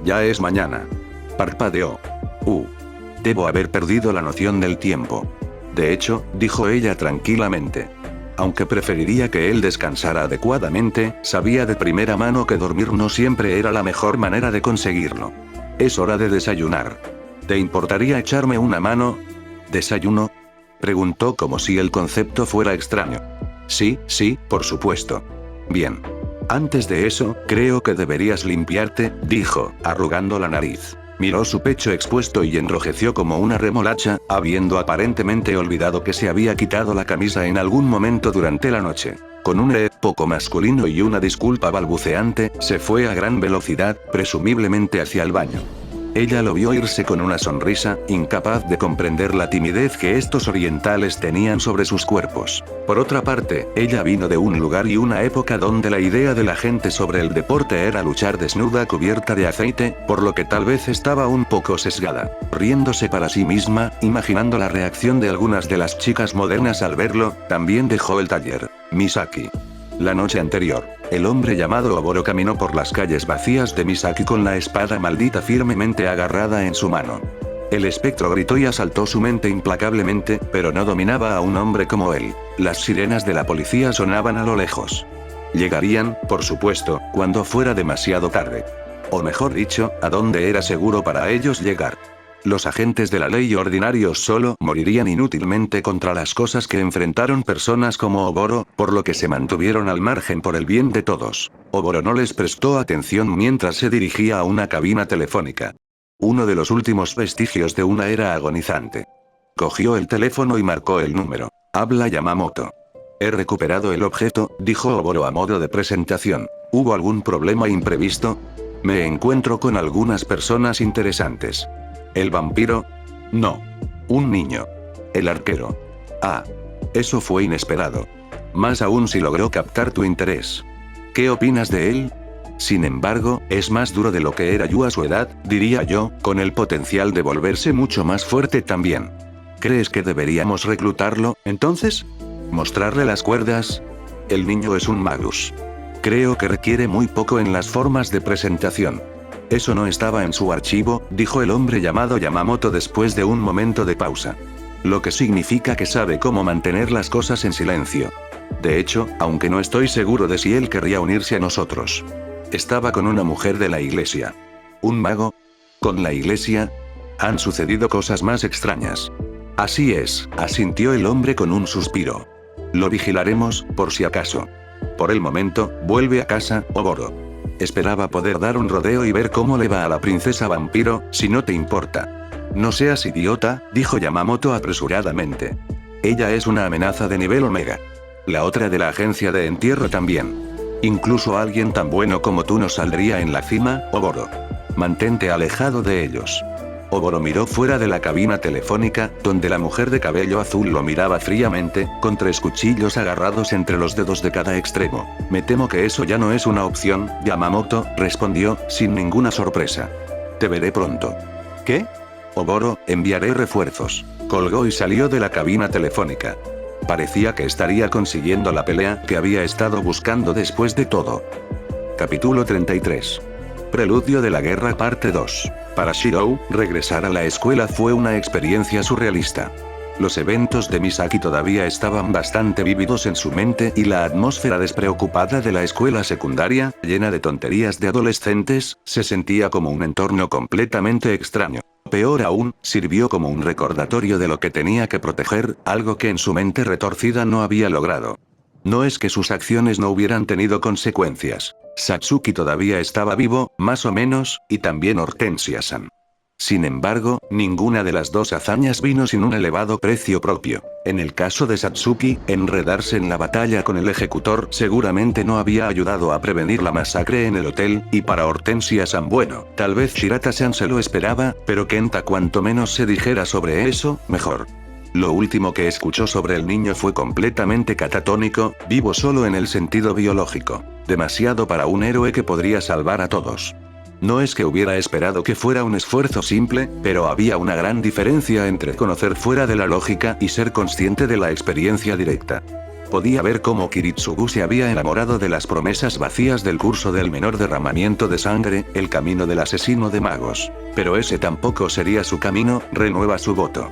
[SPEAKER 1] Ya es mañana». Parpadeó. Debo haber perdido la noción del tiempo. De hecho, dijo ella tranquilamente. Aunque preferiría que él descansara adecuadamente, sabía de primera mano que dormir no siempre era la mejor manera de conseguirlo. Es hora de desayunar. ¿Te importaría echarme una mano? ¿Desayuno? Preguntó como si el concepto fuera extraño. Sí, por supuesto. Bien. Antes de eso, creo que deberías limpiarte, dijo, arrugando la nariz. Miró su pecho expuesto y enrojeció como una remolacha, habiendo aparentemente olvidado que se había quitado la camisa en algún momento durante la noche. Con un poco masculino y una disculpa balbuceante, se fue a gran velocidad, presumiblemente hacia el baño. Ella lo vio irse con una sonrisa, incapaz de comprender la timidez que estos orientales tenían sobre sus cuerpos. Por otra parte, ella vino de un lugar y una época donde la idea de la gente sobre el deporte era luchar desnuda cubierta de aceite, por lo que tal vez estaba un poco sesgada. Riéndose para sí misma, imaginando la reacción de algunas de las chicas modernas al verlo, también dejó el taller. Misaki. La noche anterior, el hombre llamado Oboro caminó por las calles vacías de Misaki con la espada maldita firmemente agarrada en su mano. El espectro gritó y asaltó su mente implacablemente, pero no dominaba a un hombre como él. Las sirenas de la policía sonaban a lo lejos. Llegarían, por supuesto, cuando fuera demasiado tarde. O mejor dicho, a donde era seguro para ellos llegar. Los agentes de la ley ordinarios solo morirían inútilmente contra las cosas que enfrentaron personas como Oboro, por lo que se mantuvieron al margen por el bien de todos. Oboro no les prestó atención mientras se dirigía a una cabina telefónica. Uno de los últimos vestigios de una era agonizante. Cogió el teléfono y marcó el número. Habla Yamamoto. He recuperado el objeto, dijo Oboro a modo de presentación. ¿Hubo algún problema imprevisto? Me encuentro con algunas personas interesantes. ¿El vampiro? No. Un niño. El arquero. Ah. Eso fue inesperado. Más aún si logró captar tu interés. ¿Qué opinas de él? Sin embargo, es más duro de lo que era yo a su edad, diría yo, con el potencial de volverse mucho más fuerte también. ¿Crees que deberíamos reclutarlo, entonces? ¿Mostrarle las cuerdas? El niño es un magus. Creo que requiere muy poco en las formas de presentación. Eso no estaba en su archivo, dijo el hombre llamado Yamamoto después de un momento de pausa. Lo que significa que sabe cómo mantener las cosas en silencio. De hecho, aunque no estoy seguro de si él querría unirse a nosotros. Estaba con una mujer de la iglesia. ¿Un mago? ¿Con la iglesia? Han sucedido cosas más extrañas. Así es, asintió el hombre con un suspiro. Lo vigilaremos, por si acaso. Por el momento, vuelve a casa, Oboro. Esperaba poder dar un rodeo y ver cómo le va a la princesa vampiro, si no te importa. No seas idiota, dijo Yamamoto apresuradamente. Ella es una amenaza de nivel Omega. La otra de la agencia de entierro también. Incluso alguien tan bueno como tú no saldría en la cima, Oboro. Mantente alejado de ellos. Oboro miró fuera de la cabina telefónica, donde la mujer de cabello azul lo miraba fríamente, con 3 cuchillos agarrados entre los dedos de cada extremo. Me temo que eso ya no es una opción, Yamamoto, respondió, sin ninguna sorpresa. Te veré pronto. ¿Qué? Oboro, enviaré refuerzos. Colgó y salió de la cabina telefónica. Parecía que estaría consiguiendo la pelea que había estado buscando después de todo. Capítulo 33. Preludio de la guerra parte 2. Para Shirou, regresar a la escuela fue una experiencia surrealista. Los eventos de Misaki todavía estaban bastante vívidos en su mente y la atmósfera despreocupada de la escuela secundaria, llena de tonterías de adolescentes, se sentía como un entorno completamente extraño. Peor aún, sirvió como un recordatorio de lo que tenía que proteger, algo que en su mente retorcida no había logrado. No es que sus acciones no hubieran tenido consecuencias. Satsuki todavía estaba vivo, más o menos, y también Hortensia-san. Sin embargo, ninguna de las dos hazañas vino sin un elevado precio propio. En el caso de Satsuki, enredarse en la batalla con el ejecutor seguramente no había ayudado a prevenir la masacre en el hotel, y para Hortensia-san bueno, tal vez Shirata-san se lo esperaba, pero Kenta cuanto menos se dijera sobre eso, mejor. Lo último que escuchó sobre el niño fue completamente catatónico, vivo solo en el sentido biológico. Demasiado para un héroe que podría salvar a todos. No es que hubiera esperado que fuera un esfuerzo simple, pero había una gran diferencia entre conocer fuera de la lógica y ser consciente de la experiencia directa. Podía ver cómo Kiritsugu se había enamorado de las promesas vacías del curso del menor derramamiento de sangre, el camino del asesino de magos. Pero ese tampoco sería su camino, renueva su voto.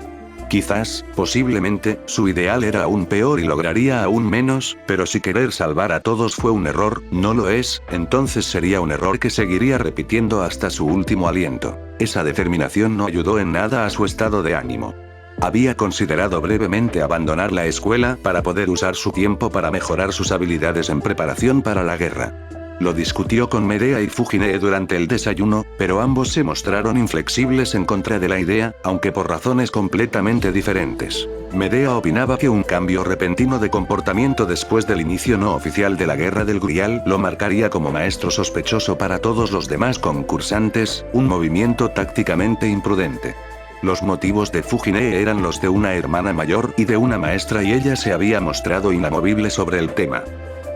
[SPEAKER 1] Quizás, posiblemente, su ideal era aún peor y lograría aún menos, pero si querer salvar a todos fue un error, no lo es, entonces sería un error que seguiría repitiendo hasta su último aliento. Esa determinación no ayudó en nada a su estado de ánimo. Había considerado brevemente abandonar la escuela para poder usar su tiempo para mejorar sus habilidades en preparación para la guerra. Lo discutió con Medea y Fujine durante el desayuno, pero ambos se mostraron inflexibles en contra de la idea, aunque por razones completamente diferentes. Medea opinaba que un cambio repentino de comportamiento después del inicio no oficial de la Guerra del Grial lo marcaría como maestro sospechoso para todos los demás concursantes, un movimiento tácticamente imprudente. Los motivos de Fujine eran los de una hermana mayor y de una maestra y ella se había mostrado inamovible sobre el tema.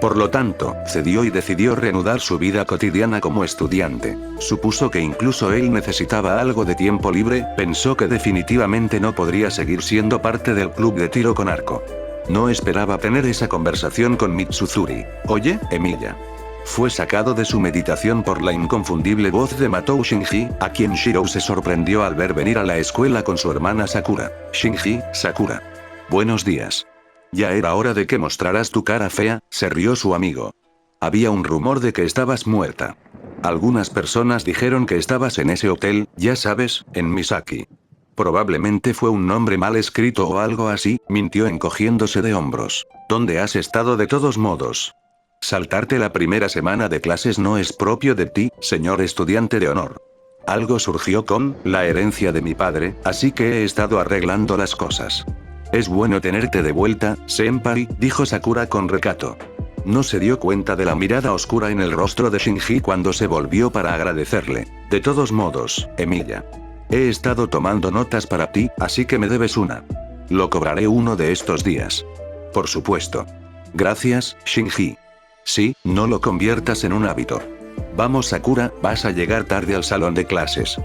[SPEAKER 1] Por lo tanto, cedió y decidió reanudar su vida cotidiana como estudiante. Supuso que incluso él necesitaba algo de tiempo libre, pensó que definitivamente no podría seguir siendo parte del club de tiro con arco. No esperaba tener esa conversación con Mitsuzuri. Oye, Emilia. Fue sacado de su meditación por la inconfundible voz de Matou Shinji, a quien Shirou se sorprendió al ver venir a la escuela con su hermana Sakura. Shinji, Sakura. Buenos días. Ya era hora de que mostraras tu cara fea, se rió su amigo. Había un rumor de que estabas muerta. Algunas personas dijeron que estabas en ese hotel, ya sabes, en Misaki. Probablemente fue un nombre mal escrito o algo así, mintió encogiéndose de hombros. ¿Dónde has estado de todos modos? Saltarte la primera semana de clases no es propio de ti, señor estudiante de honor. Algo surgió con la herencia de mi padre, así que he estado arreglando las cosas. Es bueno tenerte de vuelta, senpai, dijo Sakura con recato. No se dio cuenta de la mirada oscura en el rostro de Shinji cuando se volvió para agradecerle. De todos modos, Emilia. He estado tomando notas para ti, así que me debes una. Lo cobraré uno de estos días. Por supuesto. Gracias, Shinji. Sí, no lo conviertas en un hábito. Vamos Sakura, vas a llegar tarde al salón de clases.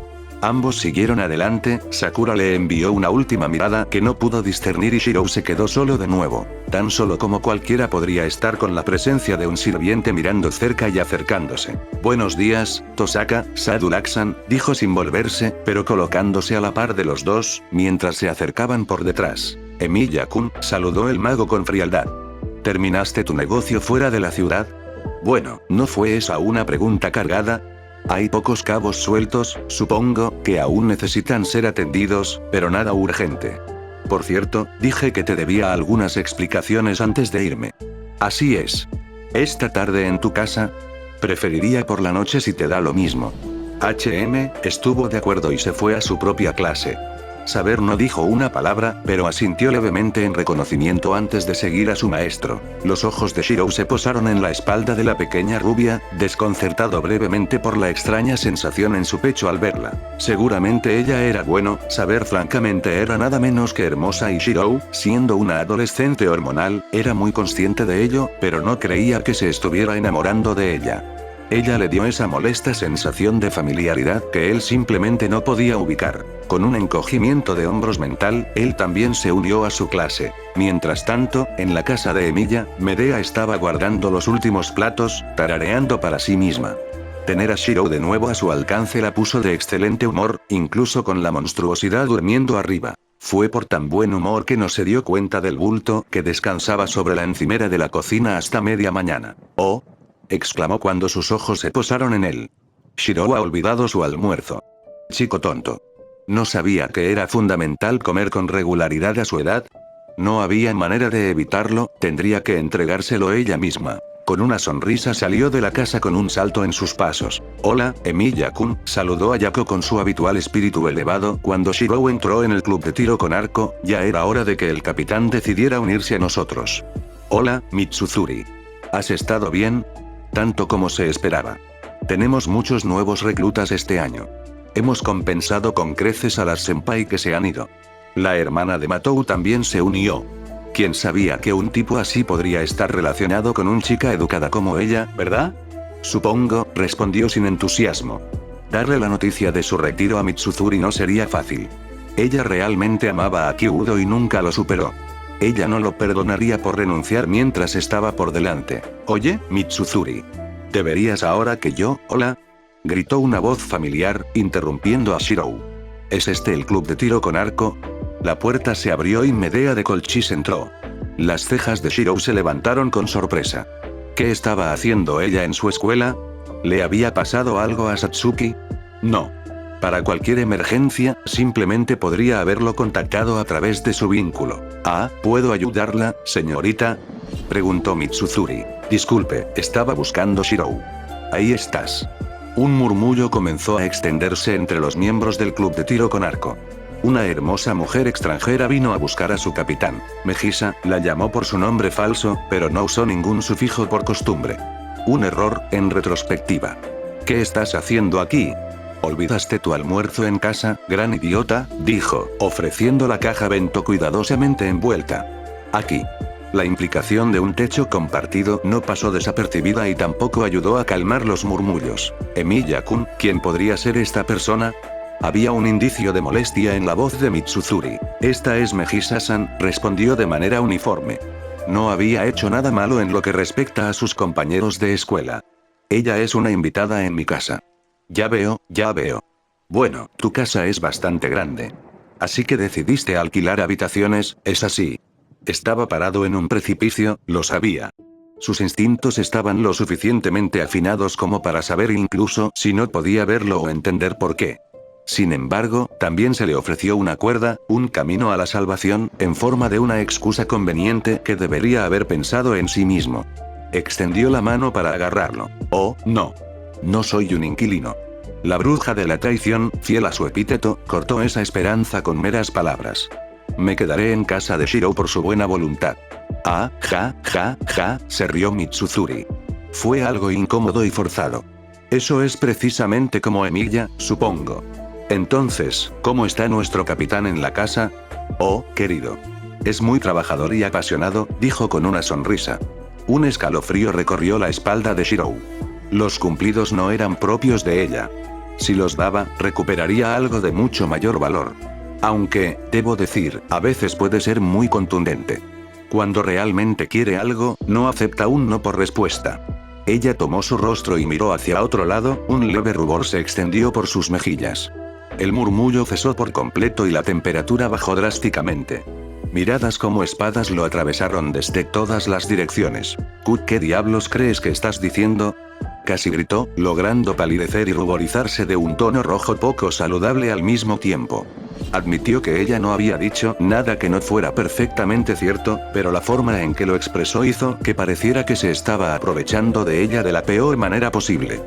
[SPEAKER 1] Ambos siguieron adelante, Sakura le envió una última mirada que no pudo discernir y Shirou se quedó solo de nuevo. Tan solo como cualquiera podría estar con la presencia de un sirviente mirando cerca y acercándose. Buenos días, Tosaka, Sadulac-san, dijo sin volverse, pero colocándose a la par de los dos, mientras se acercaban por detrás. Emilia-kun, saludó el mago con frialdad. ¿Terminaste tu negocio fuera de la ciudad? Bueno, ¿no fue esa una pregunta cargada? Hay pocos cabos sueltos, supongo, que aún necesitan ser atendidos, pero nada urgente. Por cierto, dije que te debía algunas explicaciones antes de irme. Así es. ¿Esta tarde en tu casa? Preferiría por la noche si te da lo mismo. Estuvo de acuerdo y se fue a su propia clase. Saber no dijo una palabra, pero asintió levemente en reconocimiento antes de seguir a su maestro. Los ojos de Shirou se posaron en la espalda de la pequeña rubia, desconcertado brevemente por la extraña sensación en su pecho al verla. Seguramente ella era bueno, Saber francamente era nada menos que hermosa y Shirou, siendo una adolescente hormonal, era muy consciente de ello, pero no creía que se estuviera enamorando de ella. Ella le dio esa molesta sensación de familiaridad que él simplemente no podía ubicar. Con un encogimiento de hombros mental, él también se unió a su clase. Mientras tanto, en la casa de Emilia, Medea estaba guardando los últimos platos, tarareando para sí misma. Tener a Shirou de nuevo a su alcance la puso de excelente humor, incluso con la monstruosidad durmiendo arriba. Fue por tan buen humor que no se dio cuenta del bulto que descansaba sobre la encimera de la cocina hasta media mañana. ¡Oh!, exclamó cuando sus ojos se posaron en él. Shirou ha olvidado su almuerzo. Chico tonto. ¿No sabía que era fundamental comer con regularidad a su edad? No había manera de evitarlo, tendría que entregárselo ella misma. Con una sonrisa salió de la casa con un salto en sus pasos. Hola, Emilia-kun, saludó a Yako con su habitual espíritu elevado cuando Shirou entró en el club de tiro con arco, ya era hora de que el capitán decidiera unirse a nosotros. Hola, Mitsuzuri. ¿Has estado bien? Tanto como se esperaba. Tenemos muchos nuevos reclutas este año. Hemos compensado con creces a las senpai que se han ido. La hermana de Matou también se unió. ¿Quién sabía que un tipo así podría estar relacionado con una chica educada como ella, verdad? Supongo, respondió sin entusiasmo. Darle la noticia de su retiro a Mitsuzuri no sería fácil. Ella realmente amaba a Kyudo y nunca lo superó. Ella no lo perdonaría por renunciar mientras estaba por delante. Oye, Mitsuzuri. ¿Deberías ahora que yo? Hola. Gritó una voz familiar, interrumpiendo a Shirou. ¿Es este el club de tiro con arco? La puerta se abrió y Medea de Colchis entró. Las cejas de Shirou se levantaron con sorpresa. ¿Qué estaba haciendo ella en su escuela? ¿Le había pasado algo a Satsuki? No. Para cualquier emergencia, simplemente podría haberlo contactado a través de su vínculo. Ah, ¿puedo ayudarla, señorita? Preguntó Mitsuzuri. Disculpe, estaba buscando Shirou. Ahí estás. Un murmullo comenzó a extenderse entre los miembros del club de tiro con arco. Una hermosa mujer extranjera vino a buscar a su capitán. Megisa la llamó por su nombre falso, pero no usó ningún sufijo por costumbre. Un error, en retrospectiva. ¿Qué estás haciendo aquí? ¿Olvidaste tu almuerzo en casa, gran idiota?, dijo, ofreciendo la caja bento cuidadosamente envuelta. Aquí. La implicación de un techo compartido no pasó desapercibida y tampoco ayudó a calmar los murmullos. Emilia-kun, ¿quién podría ser esta persona? Había un indicio de molestia en la voz de Mitsuzuri. Esta es Megisa-san, respondió de manera uniforme. No había hecho nada malo en lo que respecta a sus compañeros de escuela. Ella es una invitada en mi casa. Ya veo, ya veo. Bueno, tu casa es bastante grande. Así que decidiste alquilar habitaciones, ¿es así? Estaba parado en un precipicio, lo sabía. Sus instintos estaban lo suficientemente afinados como para saber incluso si no podía verlo o entender por qué. Sin embargo, también se le ofreció una cuerda, un camino a la salvación, en forma de una excusa conveniente que debería haber pensado en sí mismo. Extendió la mano para agarrarlo. Oh, no. No soy un inquilino. La bruja de la traición, fiel a su epíteto, cortó esa esperanza con meras palabras. Me quedaré en casa de Shirou por su buena voluntad. Ah, ja, se rió Mitsuzuri. Fue algo incómodo y forzado. Eso es precisamente como Emilia, supongo. Entonces, ¿cómo está nuestro capitán en la casa? Oh, querido. Es muy trabajador y apasionado, dijo con una sonrisa. Un escalofrío recorrió la espalda de Shirou. Los cumplidos no eran propios de ella. Si los daba, recuperaría algo de mucho mayor valor. Aunque, debo decir, a veces puede ser muy contundente. Cuando realmente quiere algo, no acepta un no por respuesta. Ella tomó su rostro y miró hacia otro lado, un leve rubor se extendió por sus mejillas. El murmullo cesó por completo y la temperatura bajó drásticamente. Miradas como espadas lo atravesaron desde todas las direcciones. ¿Qué diablos crees que estás diciendo? Casi gritó, logrando palidecer y ruborizarse de un tono rojo poco saludable al mismo tiempo. Admitió que ella no había dicho nada que no fuera perfectamente cierto, pero la forma en que lo expresó hizo que pareciera que se estaba aprovechando de ella de la peor manera posible.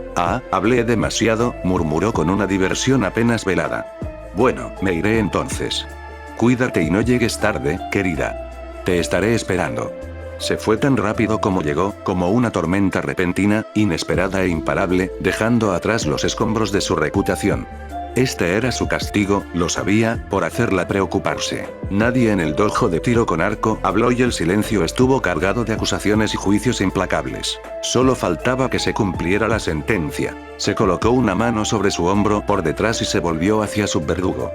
[SPEAKER 1] Hablé demasiado, murmuró con una diversión apenas velada. Bueno, me iré entonces. Cuídate y no llegues tarde, querida. Te estaré esperando. Se fue tan rápido como llegó, como una tormenta repentina, inesperada e imparable, dejando atrás los escombros de su reputación. Este era su castigo, lo sabía, por hacerla preocuparse. Nadie en el dojo de tiro con arco habló y el silencio estuvo cargado de acusaciones y juicios implacables. Solo faltaba que se cumpliera la sentencia. Se colocó una mano sobre su hombro por detrás y se volvió hacia su verdugo.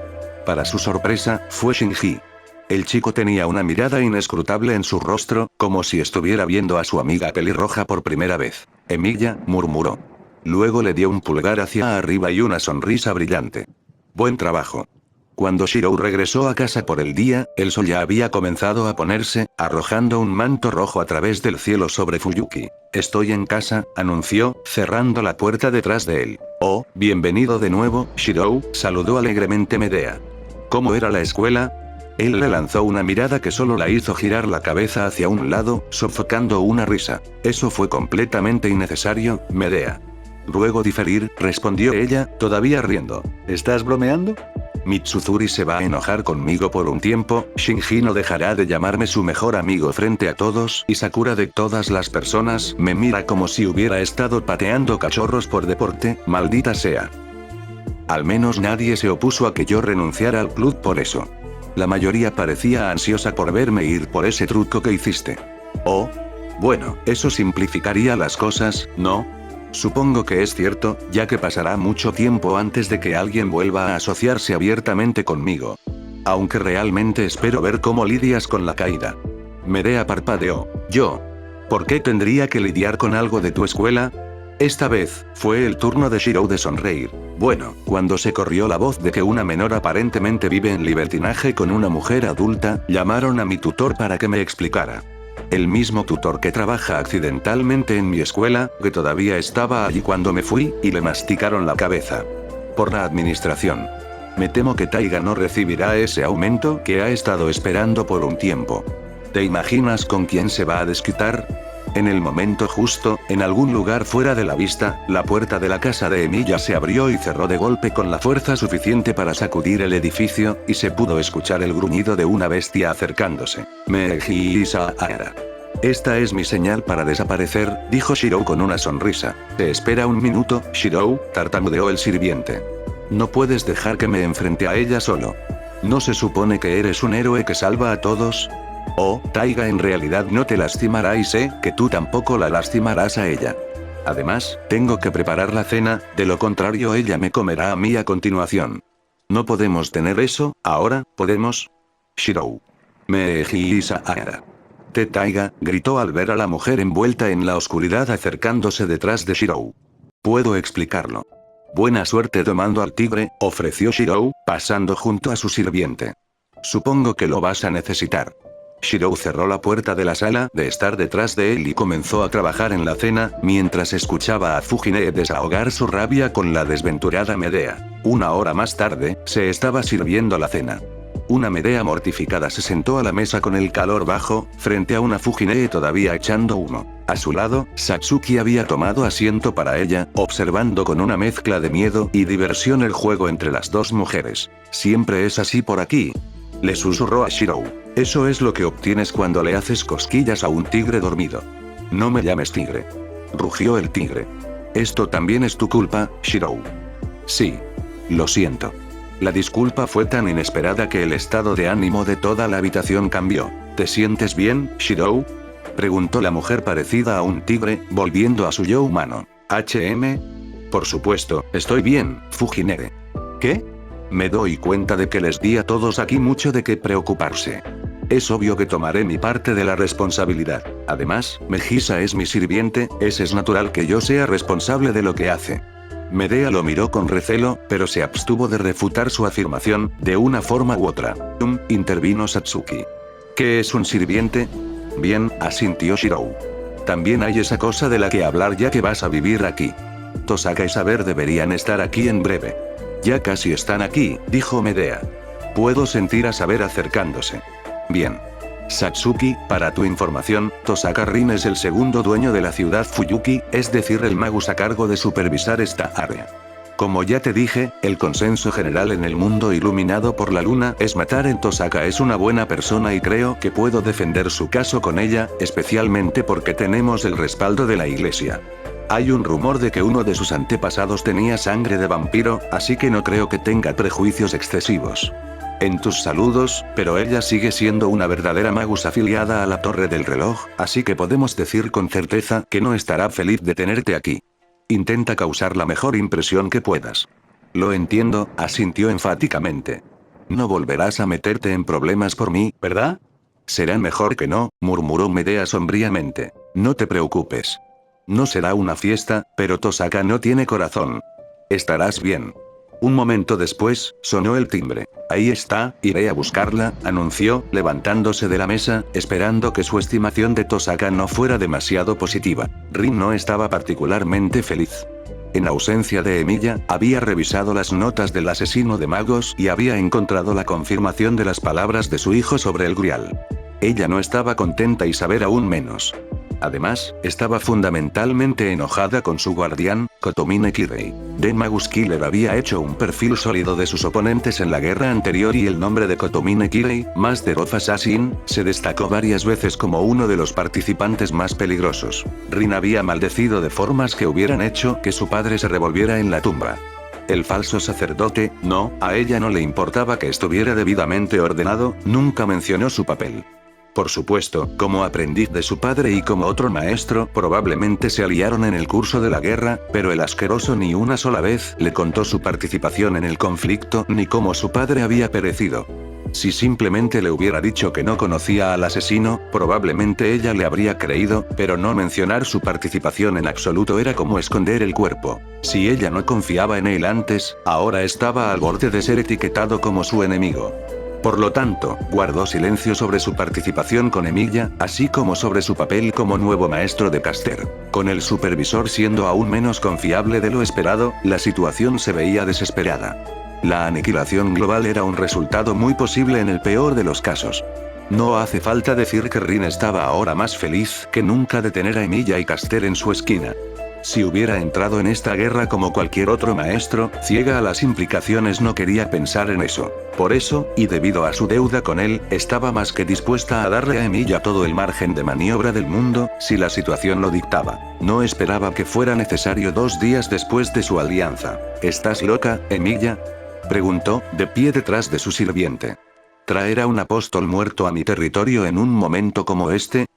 [SPEAKER 1] Para su sorpresa, fue Shinji. El chico tenía una mirada inescrutable en su rostro, como si estuviera viendo a su amiga pelirroja por primera vez. Emilia, murmuró. Luego le dio un pulgar hacia arriba y una sonrisa brillante. Buen trabajo. Cuando Shirou regresó a casa por el día, el sol ya había comenzado a ponerse, arrojando un manto rojo a través del cielo sobre Fuyuki. Estoy en casa, anunció, cerrando la puerta detrás de él. Oh, bienvenido de nuevo, Shirou, saludó alegremente Medea. ¿Cómo era la escuela? Él le lanzó una mirada que solo la hizo girar la cabeza hacia un lado, sofocando una risa. Eso fue completamente innecesario, Medea. Ruego diferir, respondió ella, todavía riendo. ¿Estás bromeando? Mitsuzuri se va a enojar conmigo por un tiempo, Shinji no dejará de llamarme su mejor amigo frente a todos, y Sakura de todas las personas me mira como si hubiera estado pateando cachorros por deporte, maldita sea. Al menos nadie se opuso a que yo renunciara al club por eso. La mayoría parecía ansiosa por verme ir por ese truco que hiciste. Oh. Bueno, eso simplificaría las cosas, ¿no? Supongo que es cierto, ya que pasará mucho tiempo antes de que alguien vuelva a asociarse abiertamente conmigo. Aunque realmente espero ver cómo lidias con la caída. Medea parpadeó. ¿Yo? ¿Por qué tendría que lidiar con algo de tu escuela? Esta vez, fue el turno de Shirou de sonreír. Bueno, cuando se corrió la voz de que una menor aparentemente vive en libertinaje con una mujer adulta, llamaron a mi tutor para que me explicara. El mismo tutor que trabaja accidentalmente en mi escuela, que todavía estaba allí cuando me fui, y le masticaron la cabeza. Por la administración. Me temo que Taiga no recibirá ese aumento que ha estado esperando por un tiempo. ¿Te imaginas con quién se va a desquitar? En el momento justo, en algún lugar fuera de la vista, la puerta de la casa de Emilia se abrió y cerró de golpe con la fuerza suficiente para sacudir el edificio, y se pudo escuchar el gruñido de una bestia acercándose. Meiji-Saara. Esta es mi señal para desaparecer, dijo Shirou con una sonrisa. Te espera un minuto, Shirou, tartamudeó el sirviente. No puedes dejar que me enfrente a ella solo. ¿No se supone que eres un héroe que salva a todos? Oh, Taiga en realidad no te lastimará y sé que tú tampoco la lastimarás a ella. Además, tengo que preparar la cena, de lo contrario ella me comerá a mí a continuación. No podemos tener eso, ahora, ¿podemos? Shirou. Meiji-Saara. Taiga, gritó al ver a la mujer envuelta en la oscuridad acercándose detrás de Shirou. Puedo explicarlo. Buena suerte domando al tigre, ofreció Shirou, pasando junto a su sirviente. Supongo que lo vas a necesitar. Shirou cerró la puerta de la sala de estar detrás de él y comenzó a trabajar en la cena, mientras escuchaba a Fujine desahogar su rabia con la desventurada Medea. Una hora más tarde, se estaba sirviendo la cena. Una Medea mortificada se sentó a la mesa con el calor bajo, frente a una Fujine todavía echando humo. A su lado, Satsuki había tomado asiento para ella, observando con una mezcla de miedo y diversión el juego entre las dos mujeres. Siempre es así por aquí. Le susurró a Shirou. Eso es lo que obtienes cuando le haces cosquillas a un tigre dormido. No me llames tigre. Rugió el tigre. Esto también es tu culpa, Shirou. Sí. Lo siento. La disculpa fue tan inesperada que el estado de ánimo de toda la habitación cambió. ¿Te sientes bien, Shirou? Preguntó la mujer parecida a un tigre, volviendo a su yo humano. Por supuesto, estoy bien, Fujinere. ¿Qué? Me doy cuenta de que les di a todos aquí mucho de qué preocuparse. Es obvio que tomaré mi parte de la responsabilidad. Además, Megisa es mi sirviente, es natural que yo sea responsable de lo que hace. Medea lo miró con recelo, pero se abstuvo de refutar su afirmación, de una forma u otra. Intervino Satsuki. ¿Qué es un sirviente? Bien, asintió Shirou. También hay esa cosa de la que hablar ya que vas a vivir aquí. Tosaka y Saber deberían estar aquí en breve. Ya casi están aquí, dijo Medea. Puedo sentir a Saber acercándose. Bien. Satsuki, para tu información, Tosaka Rin es el segundo dueño de la ciudad Fuyuki, es decir el magus a cargo de supervisar esta área. Como ya te dije, el consenso general en el mundo iluminado por la luna es matar en Tosaka es una buena persona y creo que puedo defender su caso con ella, especialmente porque tenemos el respaldo de la iglesia. Hay un rumor de que uno de sus antepasados tenía sangre de vampiro, así que no creo que tenga prejuicios excesivos. En tus saludos, pero ella sigue siendo una verdadera magus afiliada a la Torre del Reloj, así que podemos decir con certeza que no estará feliz de tenerte aquí. Intenta causar la mejor impresión que puedas. Lo entiendo, asintió enfáticamente. No volverás a meterte en problemas por mí, ¿verdad? Será mejor que no, murmuró Medea sombríamente. No te preocupes. No será una fiesta, pero Tosaka no tiene corazón. Estarás bien. Un momento después, sonó el timbre. Ahí está, iré a buscarla, anunció, levantándose de la mesa, esperando que su estimación de Tosaka no fuera demasiado positiva. Rin no estaba particularmente feliz. En ausencia de Emilia, había revisado las notas del asesino de magos y había encontrado la confirmación de las palabras de su hijo sobre el Grial. Ella no estaba contenta y Saber aún menos. Además, estaba fundamentalmente enojada con su guardián, Kotomine Kirei. The Magus Killer había hecho un perfil sólido de sus oponentes en la guerra anterior y el nombre de Kotomine Kirei, Master of Assassin, se destacó varias veces como uno de los participantes más peligrosos. Rin había maldecido de formas que hubieran hecho que su padre se revolviera en la tumba. El falso sacerdote, no, a ella no le importaba que estuviera debidamente ordenado, nunca mencionó su papel. Por supuesto, como aprendiz de su padre y como otro maestro, probablemente se aliaron en el curso de la guerra, pero el asqueroso ni una sola vez le contó su participación en el conflicto ni cómo su padre había perecido. Si simplemente le hubiera dicho que no conocía al asesino, probablemente ella le habría creído, pero no mencionar su participación en absoluto era como esconder el cuerpo. Si ella no confiaba en él antes, ahora estaba al borde de ser etiquetado como su enemigo. Por lo tanto, guardó silencio sobre su participación con Emilia, así como sobre su papel como nuevo maestro de Caster. Con el supervisor siendo aún menos confiable de lo esperado, la situación se veía desesperada. La aniquilación global era un resultado muy posible en el peor de los casos. No hace falta decir que Rin estaba ahora más feliz que nunca de tener a Emilia y Caster en su esquina. Si hubiera entrado en esta guerra como cualquier otro maestro, ciega a las implicaciones, no quería pensar en eso. Por eso, y debido a su deuda con él, estaba más que dispuesta a darle a Emilia todo el margen de maniobra del mundo, si la situación lo dictaba. No esperaba que fuera necesario 2 días después de su alianza. ¿Estás loca, Emilia?, preguntó, de pie detrás de su sirviente. ¿Traer a un apóstol muerto a mi territorio en un momento como este?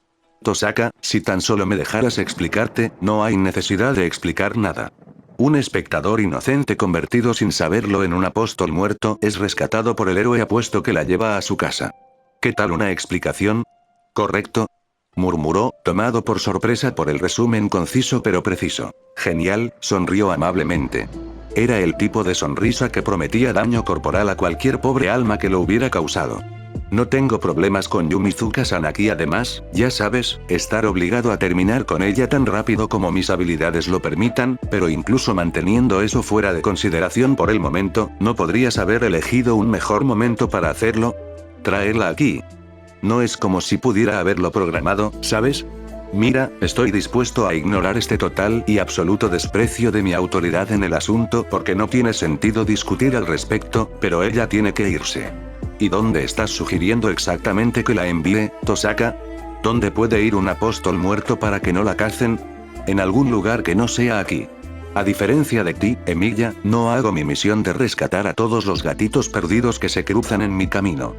[SPEAKER 1] Tosaka, si tan solo me dejaras explicarte, no hay necesidad de explicar nada. Un espectador inocente convertido sin saberlo en un apóstol muerto es rescatado por el héroe apuesto que la lleva a su casa. ¿Qué tal una explicación? ¿Correcto?, murmuró, tomado por sorpresa por el resumen conciso pero preciso. Genial, sonrió amablemente. Era el tipo de sonrisa que prometía daño corporal a cualquier pobre alma que lo hubiera causado. No tengo problemas con Yumizuka-san aquí, además, ya sabes, estar obligado a terminar con ella tan rápido como mis habilidades lo permitan, pero incluso manteniendo eso fuera de consideración por el momento, ¿no podrías haber elegido un mejor momento para hacerlo? Traerla aquí. No es como si pudiera haberlo programado, ¿sabes? Mira, estoy dispuesto a ignorar este total y absoluto desprecio de mi autoridad en el asunto porque no tiene sentido discutir al respecto, pero ella tiene que irse. ¿Y dónde estás sugiriendo exactamente que la envíe, Tosaka? ¿Dónde puede ir un apóstol muerto para que no la cacen? En algún lugar que no sea aquí. A diferencia de ti, Emilia, no hago mi misión de rescatar a todos los gatitos perdidos que se cruzan en mi camino.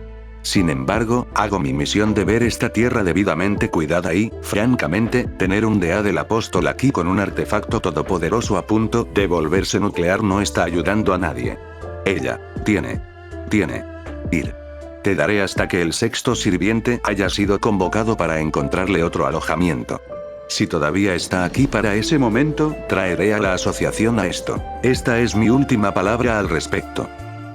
[SPEAKER 1] Sin embargo, hago mi misión de ver esta tierra debidamente cuidada y, francamente, tener un DA del apóstol aquí con un artefacto todopoderoso a punto de volverse nuclear no está ayudando a nadie. Ella, tiene ir. Te daré hasta que el sexto sirviente haya sido convocado para encontrarle otro alojamiento. Si todavía está aquí para ese momento, traeré a la asociación a esto. Esta es mi última palabra al respecto.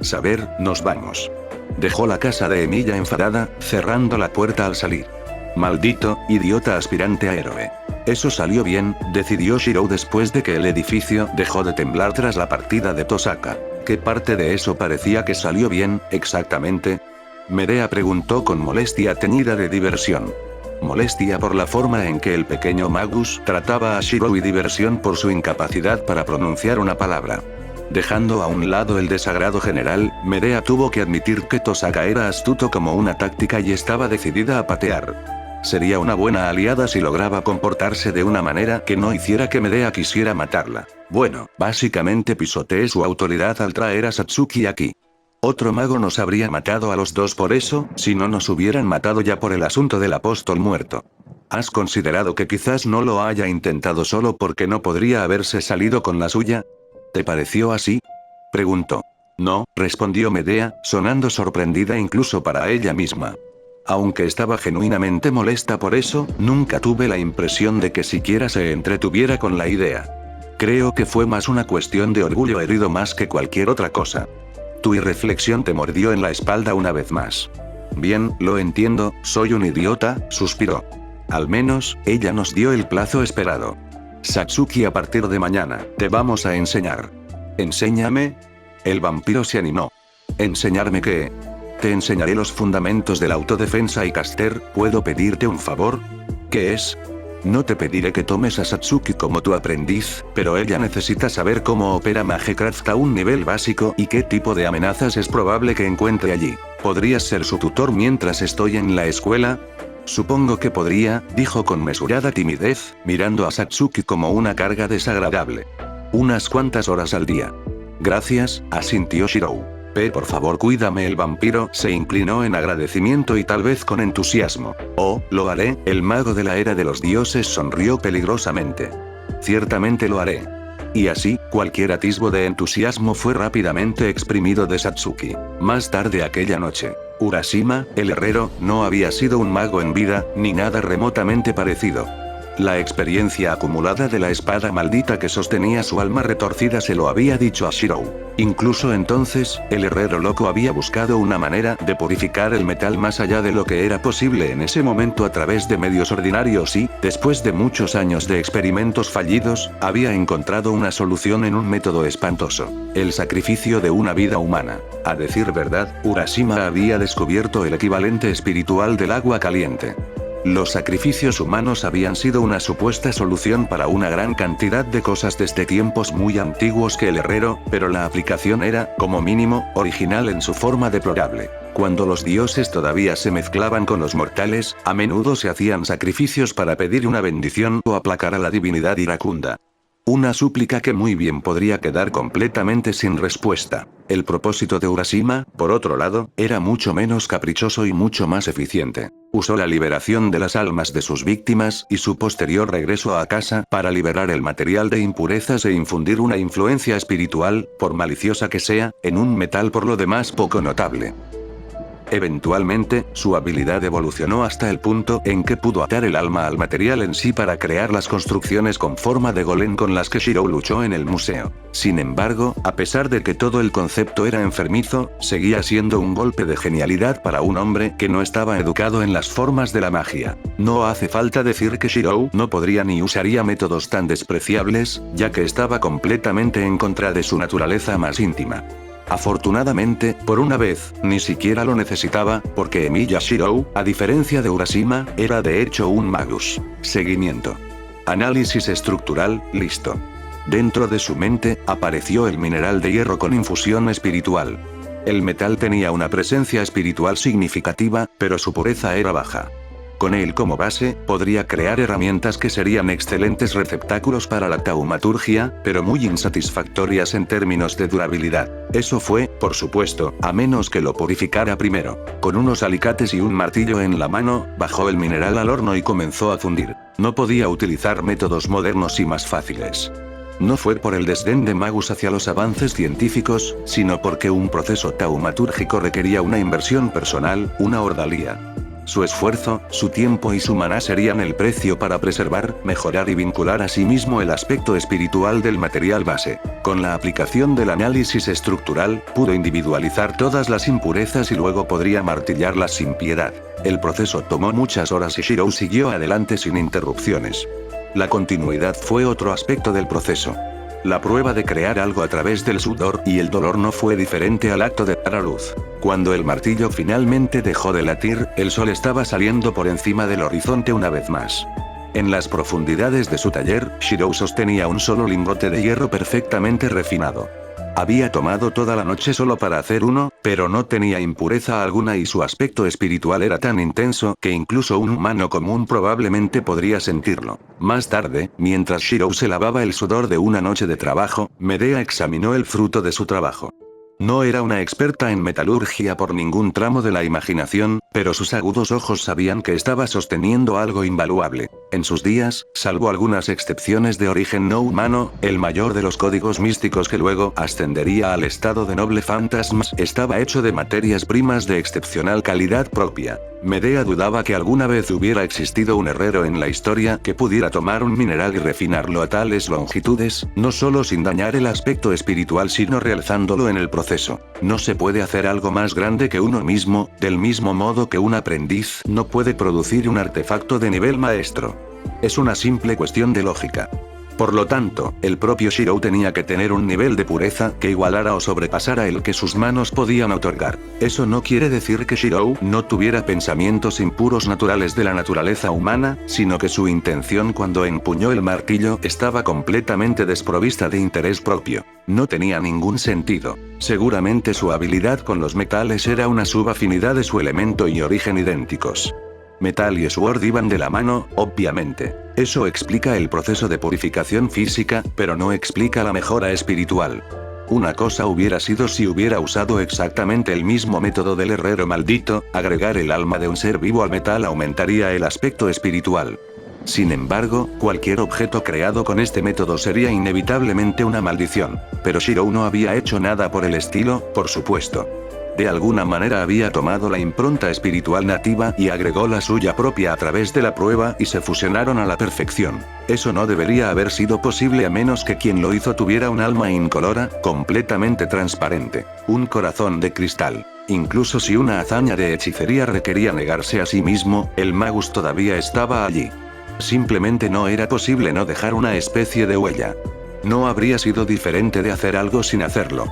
[SPEAKER 1] Saber, nos vamos. Dejó la casa de Emilia enfadada, cerrando la puerta al salir. Maldito, idiota aspirante a héroe. Eso salió bien, decidió Shirou después de que el edificio dejó de temblar tras la partida de Tosaka. ¿Qué parte de eso parecía que salió bien, exactamente? Medea preguntó con molestia teñida de diversión. Molestia por la forma en que el pequeño Magus trataba a Shirou y diversión por su incapacidad para pronunciar una palabra. Dejando a un lado el desagrado general, Medea tuvo que admitir que Tosaka era astuto como una táctica y estaba decidida a patear. Sería una buena aliada si lograba comportarse de una manera que no hiciera que Medea quisiera matarla. Bueno, básicamente pisoteé su autoridad al traer a Satsuki aquí. Otro mago nos habría matado a los dos por eso, si no nos hubieran matado ya por el asunto del apóstol muerto. ¿Has considerado que quizás no lo haya intentado solo porque no podría haberse salido con la suya? ¿Te pareció así? Preguntó. No, respondió Medea, sonando sorprendida incluso para ella misma. Aunque estaba genuinamente molesta por eso, nunca tuve la impresión de que siquiera se entretuviera con la idea. Creo que fue más una cuestión de orgullo herido más que cualquier otra cosa. Tu irreflexión te mordió en la espalda una vez más. Bien, lo entiendo, soy un idiota, suspiró. Al menos, ella nos dio el plazo esperado. Satsuki, a partir de mañana, te vamos a enseñar. ¿Enséñame? El vampiro se animó. ¿Enseñarme qué? Te enseñaré los fundamentos de la autodefensa y Caster, ¿puedo pedirte un favor? ¿Qué es? No te pediré que tomes a Satsuki como tu aprendiz, pero ella necesita saber cómo opera Magecraft a un nivel básico y qué tipo de amenazas es probable que encuentre allí. ¿Podrías ser su tutor mientras estoy en la escuela? Supongo que podría, dijo con mesurada timidez, mirando a Satsuki como una carga desagradable. Unas cuantas horas al día. Gracias, asintió Shirou. Por favor cuídame. El vampiro se inclinó en agradecimiento y tal vez con entusiasmo. Oh, lo haré. El mago de la era de los dioses sonrió peligrosamente. Ciertamente lo haré. Y así, cualquier atisbo de entusiasmo fue rápidamente exprimido de Satsuki. Más tarde aquella noche, Urashima, el herrero, no había sido un mago en vida, ni nada remotamente parecido. La experiencia acumulada de la espada maldita que sostenía su alma retorcida se lo había dicho a Shirou. Incluso entonces, el herrero loco había buscado una manera de purificar el metal más allá de lo que era posible en ese momento a través de medios ordinarios y, después de muchos años de experimentos fallidos, había encontrado una solución en un método espantoso: el sacrificio de una vida humana. A decir verdad, Urashima había descubierto el equivalente espiritual del agua caliente. Los sacrificios humanos habían sido una supuesta solución para una gran cantidad de cosas desde tiempos muy antiguos que el herrero, pero la aplicación era, como mínimo, original en su forma deplorable. Cuando los dioses todavía se mezclaban con los mortales, a menudo se hacían sacrificios para pedir una bendición o aplacar a la divinidad iracunda. Una súplica que muy bien podría quedar completamente sin respuesta. El propósito de Urashima, por otro lado, era mucho menos caprichoso y mucho más eficiente. Usó la liberación de las almas de sus víctimas y su posterior regreso a casa para liberar el material de impurezas e infundir una influencia espiritual, por maliciosa que sea, en un metal por lo demás poco notable. Eventualmente, su habilidad evolucionó hasta el punto en que pudo atar el alma al material en sí para crear las construcciones con forma de golem con las que Shirou luchó en el museo. Sin embargo, a pesar de que todo el concepto era enfermizo, seguía siendo un golpe de genialidad para un hombre que no estaba educado en las formas de la magia. No hace falta decir que Shirou no podría ni usaría métodos tan despreciables, ya que estaba completamente en contra de su naturaleza más íntima. Afortunadamente, por una vez, ni siquiera lo necesitaba, porque Emilia Shirou, a diferencia de Urashima, era de hecho un magus. Seguimiento. Análisis estructural, listo. Dentro de su mente, apareció el mineral de hierro con infusión espiritual. El metal tenía una presencia espiritual significativa, pero su pureza era baja. Con él como base, podría crear herramientas que serían excelentes receptáculos para la taumaturgia, pero muy insatisfactorias en términos de durabilidad. Eso fue, por supuesto, a menos que lo purificara primero. Con unos alicates y un martillo en la mano, bajó el mineral al horno y comenzó a fundir. No podía utilizar métodos modernos y más fáciles. No fue por el desdén de Magus hacia los avances científicos, sino porque un proceso taumatúrgico requería una inversión personal, una ordalía. Su esfuerzo, su tiempo y su maná serían el precio para preservar, mejorar y vincular a sí mismo el aspecto espiritual del material base. Con la aplicación del análisis estructural, pudo individualizar todas las impurezas y luego podría martillarlas sin piedad. El proceso tomó muchas horas y Shirou siguió adelante sin interrupciones. La continuidad fue otro aspecto del proceso. La prueba de crear algo a través del sudor y el dolor no fue diferente al acto de dar a luz. Cuando el martillo finalmente dejó de latir, el sol estaba saliendo por encima del horizonte una vez más. En las profundidades de su taller, Shirou sostenía un solo lingote de hierro perfectamente refinado. Había tomado toda la noche solo para hacer uno, pero no tenía impureza alguna y su aspecto espiritual era tan intenso que incluso un humano común probablemente podría sentirlo. Más tarde, mientras Shirou se lavaba el sudor de una noche de trabajo, Medea examinó el fruto de su trabajo. No era una experta en metalurgia por ningún tramo de la imaginación, pero sus agudos ojos sabían que estaba sosteniendo algo invaluable. En sus días, salvo algunas excepciones de origen no humano, el mayor de los códigos místicos que luego ascendería al estado de noble fantasmas estaba hecho de materias primas de excepcional calidad propia. Medea dudaba que alguna vez hubiera existido un herrero en la historia que pudiera tomar un mineral y refinarlo a tales longitudes, no solo sin dañar el aspecto espiritual sino realzándolo en el proceso. No se puede hacer algo más grande que uno mismo, del mismo modo que un aprendiz no puede producir un artefacto de nivel maestro. Es una simple cuestión de lógica. Por lo tanto, el propio Shirou tenía que tener un nivel de pureza que igualara o sobrepasara el que sus manos podían otorgar. Eso no quiere decir que Shirou no tuviera pensamientos impuros naturales de la naturaleza humana, sino que su intención cuando empuñó el martillo estaba completamente desprovista de interés propio. No tenía ningún sentido. Seguramente su habilidad con los metales era una subafinidad de su elemento y origen idénticos. Metal y Sword iban de la mano, obviamente. Eso explica el proceso de purificación física, pero no explica la mejora espiritual. Una cosa hubiera sido si hubiera usado exactamente el mismo método del herrero maldito, agregar el alma de un ser vivo al metal aumentaría el aspecto espiritual. Sin embargo, cualquier objeto creado con este método sería inevitablemente una maldición. Pero Shirou no había hecho nada por el estilo, por supuesto. De alguna manera había tomado la impronta espiritual nativa y agregó la suya propia a través de la prueba y se fusionaron a la perfección. Eso no debería haber sido posible a menos que quien lo hizo tuviera un alma incolora, completamente transparente, un corazón de cristal. Incluso si una hazaña de hechicería requería negarse a sí mismo, el Magus todavía estaba allí. Simplemente no era posible no dejar una especie de huella. No habría sido diferente de hacer algo sin hacerlo.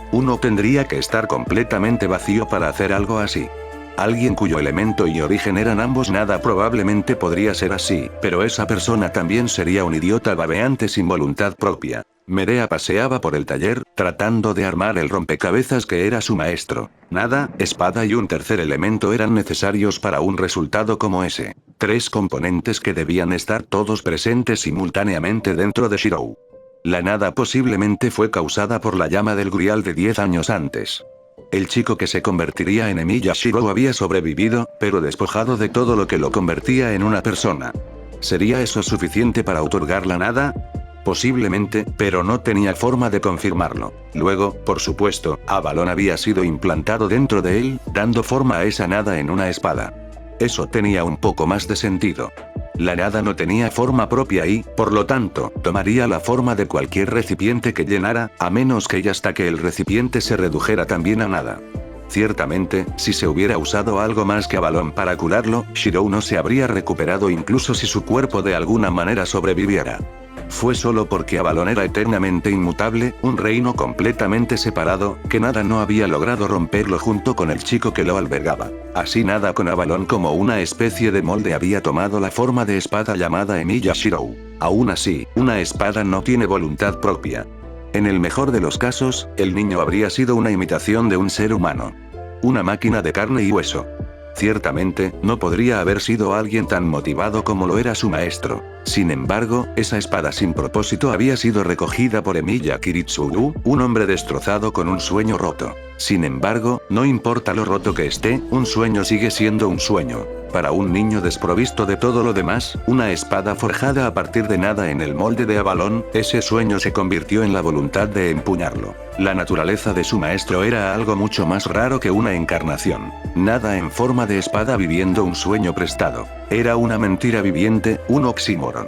[SPEAKER 1] Uno tendría que estar completamente vacío para hacer algo así. Alguien cuyo elemento y origen eran ambos nada probablemente podría ser así, pero esa persona también sería un idiota babeante sin voluntad propia. Medea paseaba por el taller, tratando de armar el rompecabezas que era su maestro. Nada, espada y un tercer elemento eran necesarios para un resultado como ese. 3 componentes que debían estar todos presentes simultáneamente dentro de Shirou. La nada posiblemente fue causada por la llama del Grial de 10 años antes. El chico que se convertiría en Emiya Shirou había sobrevivido, pero despojado de todo lo que lo convertía en una persona. ¿Sería eso suficiente para otorgar la nada? Posiblemente, pero no tenía forma de confirmarlo. Luego, por supuesto, Avalon había sido implantado dentro de él, dando forma a esa nada en una espada. Eso tenía un poco más de sentido. La nada no tenía forma propia y, por lo tanto, tomaría la forma de cualquier recipiente que llenara, a menos que hasta que el recipiente se redujera también a nada. Ciertamente, si se hubiera usado algo más que Avalon para curarlo, Shirou no se habría recuperado incluso si su cuerpo de alguna manera sobreviviera. Fue solo porque Avalon era eternamente inmutable, un reino completamente separado, que nada no había logrado romperlo junto con el chico que lo albergaba. Así nada con Avalon como una especie de molde había tomado la forma de espada llamada Emiya Shirou. Aún así, una espada no tiene voluntad propia. En el mejor de los casos, el niño habría sido una imitación de un ser humano. Una máquina de carne y hueso. Ciertamente, no podría haber sido alguien tan motivado como lo era su maestro. Sin embargo, esa espada sin propósito había sido recogida por Emiya Kiritsuru, un hombre destrozado con un sueño roto. Sin embargo, no importa lo roto que esté, un sueño sigue siendo un sueño. Para un niño desprovisto de todo lo demás, una espada forjada a partir de nada en el molde de Avalon, ese sueño se convirtió en la voluntad de empuñarlo. La naturaleza de su maestro era algo mucho más raro que una encarnación. Nada en forma de espada viviendo un sueño prestado. Era una mentira viviente, un oxímoron.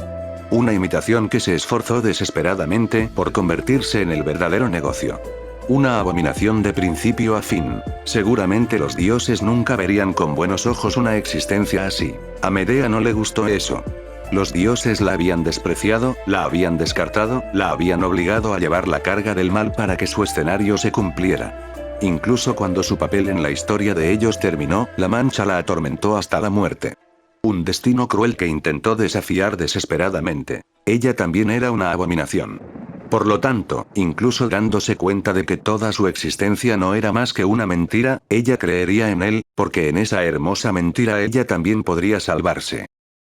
[SPEAKER 1] Una imitación que se esforzó desesperadamente por convertirse en el verdadero negocio. Una abominación de principio a fin. Seguramente los dioses nunca verían con buenos ojos una existencia así. A Medea no le gustó eso. Los dioses la habían despreciado, la habían descartado, la habían obligado a llevar la carga del mal para que su escenario se cumpliera. Incluso cuando su papel en la historia de ellos terminó, la mancha la atormentó hasta la muerte. Un destino cruel que intentó desafiar desesperadamente. Ella también era una abominación. Por lo tanto, incluso dándose cuenta de que toda su existencia no era más que una mentira, ella creería en él, porque en esa hermosa mentira ella también podría salvarse.